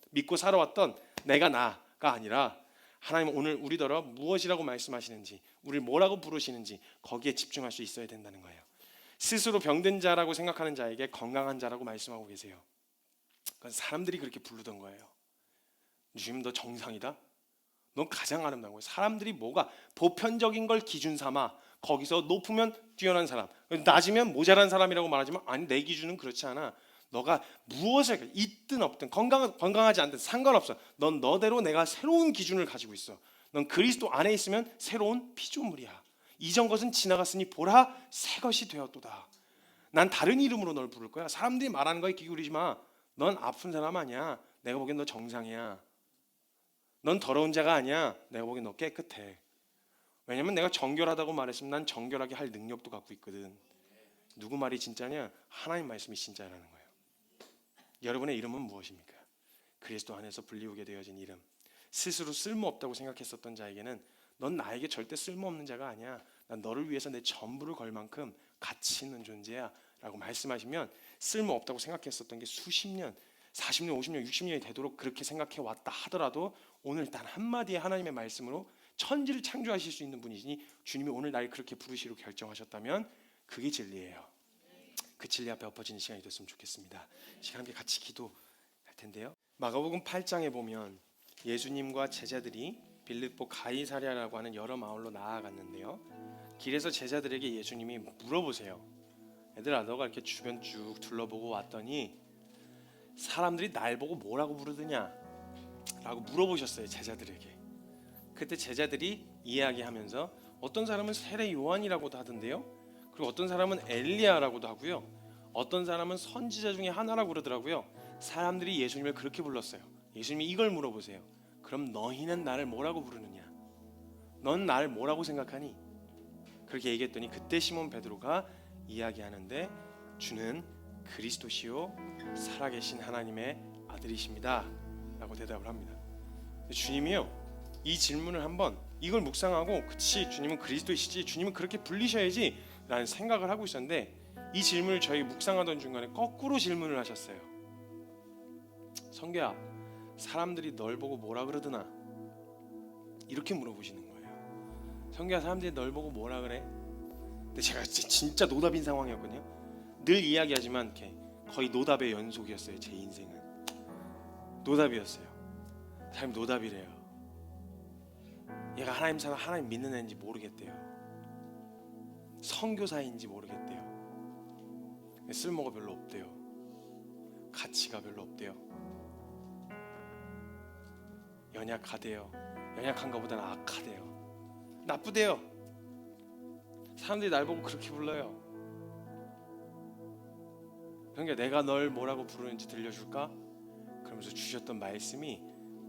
믿고 살아왔던 내가 나가 아니라 하나님은 오늘 우리더러 무엇이라고 말씀하시는지, 우리를 뭐라고 부르시는지 거기에 집중할 수 있어야 된다는 거예요. 스스로 병든 자라고 생각하는 자에게 건강한 자라고 말씀하고 계세요. 그건 사람들이 그렇게 부르던 거예요. 주님 너 정상이다, 넌 가장 아름다운 거예요. 사람들이 뭐가 보편적인 걸 기준 삼아 거기서 높으면 뛰어난 사람, 낮으면 모자란 사람이라고 말하지만 아니 내 기준은 그렇지 않아. 너가 무엇을 있든 없든 건강하지 않든 상관없어. 넌 너대로 내가 새로운 기준을 가지고 있어. 넌 그리스도 안에 있으면 새로운 피조물이야. 이전 것은 지나갔으니 보라 새 것이 되었도다. 난 다른 이름으로 널 부를 거야. 사람들이 말하는 거에 귀 기울이지 마. 넌 아픈 사람 아니야. 내가 보기엔 너 정상이야. 넌 더러운 자가 아니야. 내가 보기엔 너 깨끗해. 왜냐면 내가 정결하다고 말했으면 난 정결하게 할 능력도 갖고 있거든. 누구 말이 진짜냐? 하나님 말씀이 진짜라는 거예요. 여러분의 이름은 무엇입니까? 그리스도 안에서 불리우게 되어진 이름. 스스로 쓸모없다고 생각했었던 자에게는 넌 나에게 절대 쓸모없는 자가 아니야. 난 너를 위해서 내 전부를 걸 만큼 가치 있는 존재야 라고 말씀하시면 쓸모없다고 생각했었던 게 수십 년, 40년, 50년, 60년이 되도록 그렇게 생각해 왔다 하더라도 오늘 단 한마디의 하나님의 말씀으로 천지를 창조하실 수 있는 분이시니 주님이 오늘 날 그렇게 부르시기로 결정하셨다면 그게 진리예요. 그 진리 앞에 엎어지는 시간이 됐으면 좋겠습니다. 시간 함께 같이 기도할 텐데요. 마가복음 8장에 보면 예수님과 제자들이 빌립보 가이사랴라고 하는 여러 마을로 나아갔는데요. 길에서 제자들에게 예수님이 물어보세요. 얘들아, 너가 이렇게 주변 쭉 둘러보고 왔더니 사람들이 날 보고 뭐라고 부르느냐? 라고 물어보셨어요, 제자들에게. 그때 제자들이 이야기하면서 어떤 사람은 세례 요한이라고도 하던데요. 그리고 어떤 사람은 엘리야라고도 하고요. 어떤 사람은 선지자 중에 하나라고 그러더라고요. 사람들이 예수님을 그렇게 불렀어요. 예수님이 이걸 물어보세요. 그럼 너희는 나를 뭐라고 부르느냐? 넌 나를 뭐라고 생각하니? 그렇게 얘기했더니 그때 시몬 베드로가 이야기하는데 주는 그리스도시요 살아계신 하나님의 아들이십니다 라고 대답을 합니다. 주님이요, 이 질문을 한번 이걸 묵상하고 그치 주님은 그리스도이시지, 주님은 그렇게 불리셔야지 라는 생각을 하고 있었는데 이 질문을 저희 묵상하던 중간에 거꾸로 질문을 하셨어요. 성규야, 사람들이 널 보고 뭐라 그러드나? 이렇게 물어보시는 거예요. 성규야, 사람들이 널 보고 뭐라 그래? 근데 제가 진짜 노답인 상황이었거든요. 늘 이야기하지만 이렇게 거의 노답의 연속이었어요. 제 인생은 노답이었어요. 사람이 노답이래요. 얘가 하나님 믿는 애인지 모르겠대요. 선교사인지 모르겠대요. 쓸모가 별로 없대요. 가치가 별로 없대요. 연약하대요. 연약한 것보다는 악하대요. 나쁘대요. 사람들이 날 보고 그렇게 불러요. 그러니까 내가 널 뭐라고 부르는지 들려줄까? 그러면서 주셨던 말씀이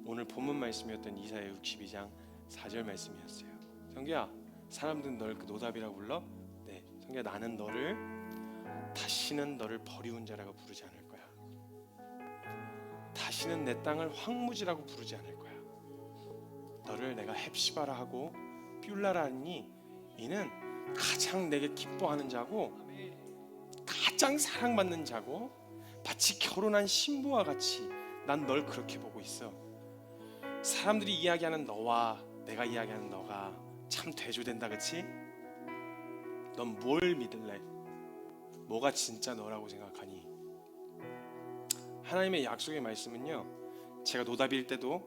오늘 본문 말씀이었던 이사야 62장 4절 말씀이었어요. 성규야, 사람들은 널 그 노답이라고 불러? 네, 성규야, 나는 너를 다시는 너를 버리운 자라고 부르지 않을 거야. 다시는 내 땅을 황무지라고 부르지 않을 거야. 너를 내가 헵시바라 하고 뷸라라 하니 이는 가장 내게 기뻐하는 자고 가장 사랑받는 자고 마치 결혼한 신부와 같이 난 널 그렇게 보고 있어. 사람들이 이야기하는 너와 내가 이야기하는 너가 참 대조된다, 그치? 넌 뭘 믿을래? 뭐가 진짜 너라고 생각하니? 하나님의 약속의 말씀은요, 제가 노답일 때도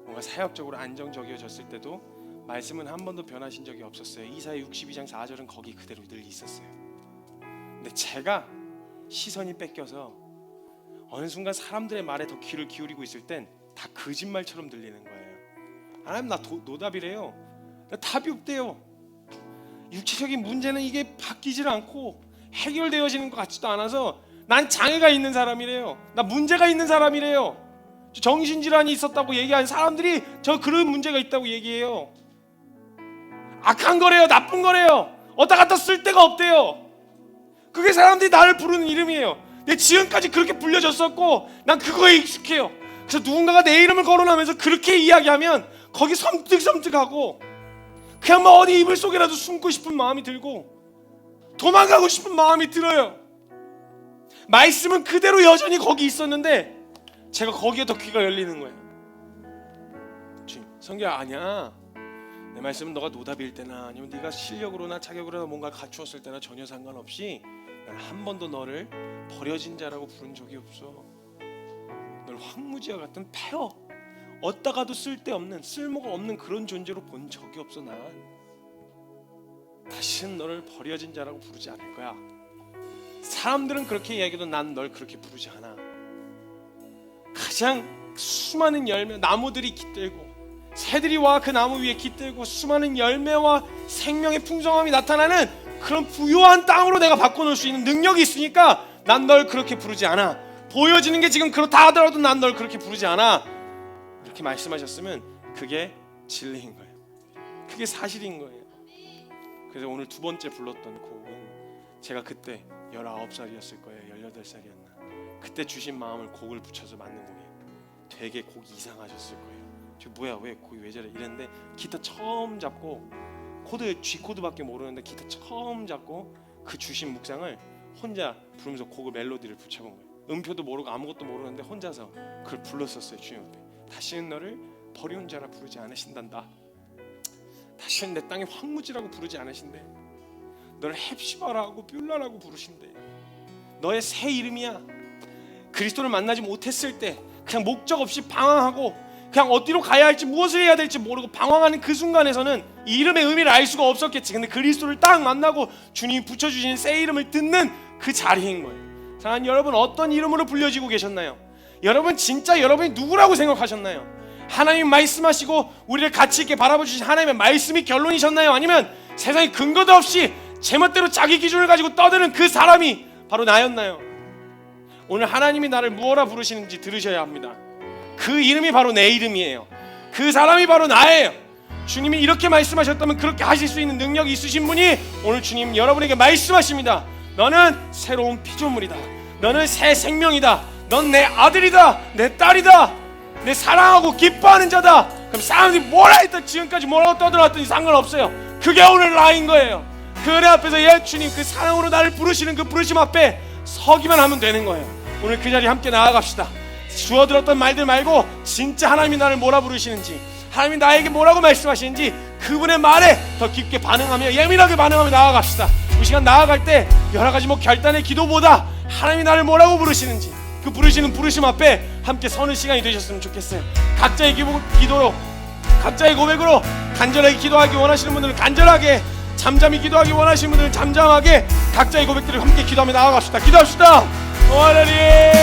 뭔가 사역적으로 안정적이어졌을 때도 말씀은 한 번도 변하신 적이 없었어요. 이사야 62장 4절은 거기 그대로 늘 있었어요. 근데 제가 시선이 뺏겨서 어느 순간 사람들의 말에 더 귀를 기울이고 있을 땐 다 거짓말처럼 들리는 거예요. 하나님, 나 노답이래요. 나 답이 없대요. 육체적인 문제는 이게 바뀌질 않고 해결되어지는 것 같지도 않아서 난 장애가 있는 사람이래요. 나 문제가 있는 사람이래요. 정신질환이 있었다고 얘기하는 사람들이 저 그런 문제가 있다고 얘기해요. 악한 거래요. 나쁜 거래요. 어디다 갖다 쓸 데가 없대요. 그게 사람들이 나를 부르는 이름이에요. 내 지금까지 그렇게 불려졌었고 난 그거에 익숙해요. 그래서 누군가가 내 이름을 거론하면서 그렇게 이야기하면 거기 섬뜩섬뜩하고 그냥 뭐 어디 이불 속에라도 숨고 싶은 마음이 들고 도망가고 싶은 마음이 들어요. 말씀은 그대로 여전히 거기 있었는데 제가 거기에 더 귀가 열리는 거예요. 주님, 성규야, 아니야. 내 말씀은 너가 노답일 때나 아니면 네가 실력으로나 자격으로나 뭔가 갖추었을 때나 전혀 상관없이 난 한 번도 너를 버려진 자라고 부른 적이 없어. 널 황무지와 같은 폐허, 얻다가도 쓸데없는 쓸모가 없는 그런 존재로 본 적이 없어. 난 다시는 너를 버려진 자라고 부르지 않을 거야. 사람들은 그렇게 이야기해도 난 널 그렇게 부르지 않아. 가장 수많은 열매, 나무들이 깃들고 새들이 와 그 나무 위에 깃들고 수많은 열매와 생명의 풍성함이 나타나는 그런 부유한 땅으로 내가 바꿔놓을 수 있는 능력이 있으니까 난 널 그렇게 부르지 않아. 보여지는 게 지금 그렇다 하더라도 난 널 그렇게 부르지 않아. 이렇게 말씀하셨으면 그게 진리인 거예요. 그게 사실인 거예요. 그래서 오늘 두 번째 불렀던 곡은 제가 그때 19살이었을 거예요. 18살이었나. 그때 주신 마음을 곡을 붙여서 만든 곡이에요. 되게 곡이 이상하셨을 거예요. 저 뭐야 왜 곡이 왜 저래 이랬는데 기타 처음 잡고 코드 G 코드밖에 모르는데 기타 처음 잡고 그 주신 묵상을 혼자 부르면서 곡을 멜로디를 붙여본 거예요. 음표도 모르고 아무것도 모르는데 혼자서 그걸 불렀었어요. 주님 앞에. 다시는 너를 버리운 자라 부르지 않으신단다. 다시는 내 땅에 황무지라고 부르지 않으신대. 너를 헵시바라고 뷸라라고 부르신대. 너의 새 이름이야. 그리스도를 만나지 못했을 때 그냥 목적 없이 방황하고 그냥 어디로 가야 할지 무엇을 해야 될지 모르고 방황하는 그 순간에서는 이 이름의 의미를 알 수가 없었겠지. 근데 그리스도를 딱 만나고 주님이 붙여주신 새 이름을 듣는 그 자리인 거예요. 사랑하는 여러분, 어떤 이름으로 불려지고 계셨나요? 여러분 진짜 여러분이 누구라고 생각하셨나요? 하나님 말씀하시고 우리를 가치 있게 바라보주신 하나님의 말씀이 결론이셨나요? 아니면 세상에 근거도 없이 제멋대로 자기 기준을 가지고 떠드는 그 사람이 바로 나였나요? 오늘 하나님이 나를 무엇라 부르시는지 들으셔야 합니다. 그 이름이 바로 내 이름이에요. 그 사람이 바로 나예요. 주님이 이렇게 말씀하셨다면 그렇게 하실 수 있는 능력이 있으신 분이 오늘 주님 여러분에게 말씀하십니다. 너는 새로운 피조물이다. 너는 새 생명이다. 넌 내 아들이다. 내 딸이다. 내 사랑하고 기뻐하는 자다. 그럼 사람들이 뭐라 했다 지금까지 뭐라고 떠들어왔더니 상관없어요. 그게 오늘 나인 거예요. 그 은혜 앞에서 예 주님 그 사랑으로 나를 부르시는 그 부르심 앞에 서기만 하면 되는 거예요. 오늘 그 자리에 함께 나아갑시다. 주워들었던 말들 말고 진짜 하나님이 나를 뭐라 부르시는지, 하나님이 나에게 뭐라고 말씀하시는지 그분의 말에 더 깊게 반응하며 예민하게 반응하며 나아갑시다. 이 시간 나아갈 때 여러 가지 결단의 기도보다 하나님이 나를 뭐라고 부르시는지 그 부르시는 부르심 앞에 함께 서는 시간이 되셨으면 좋겠어요. 각자의 기도로, 각자의 고백으로 간절하게 기도하기 원하시는 분들은 간절하게, 잠잠히 기도하기 원하시는 분들은 잠잠하게 각자의 고백들을 함께 기도하며 나아갑시다. 기도합시다. 하나님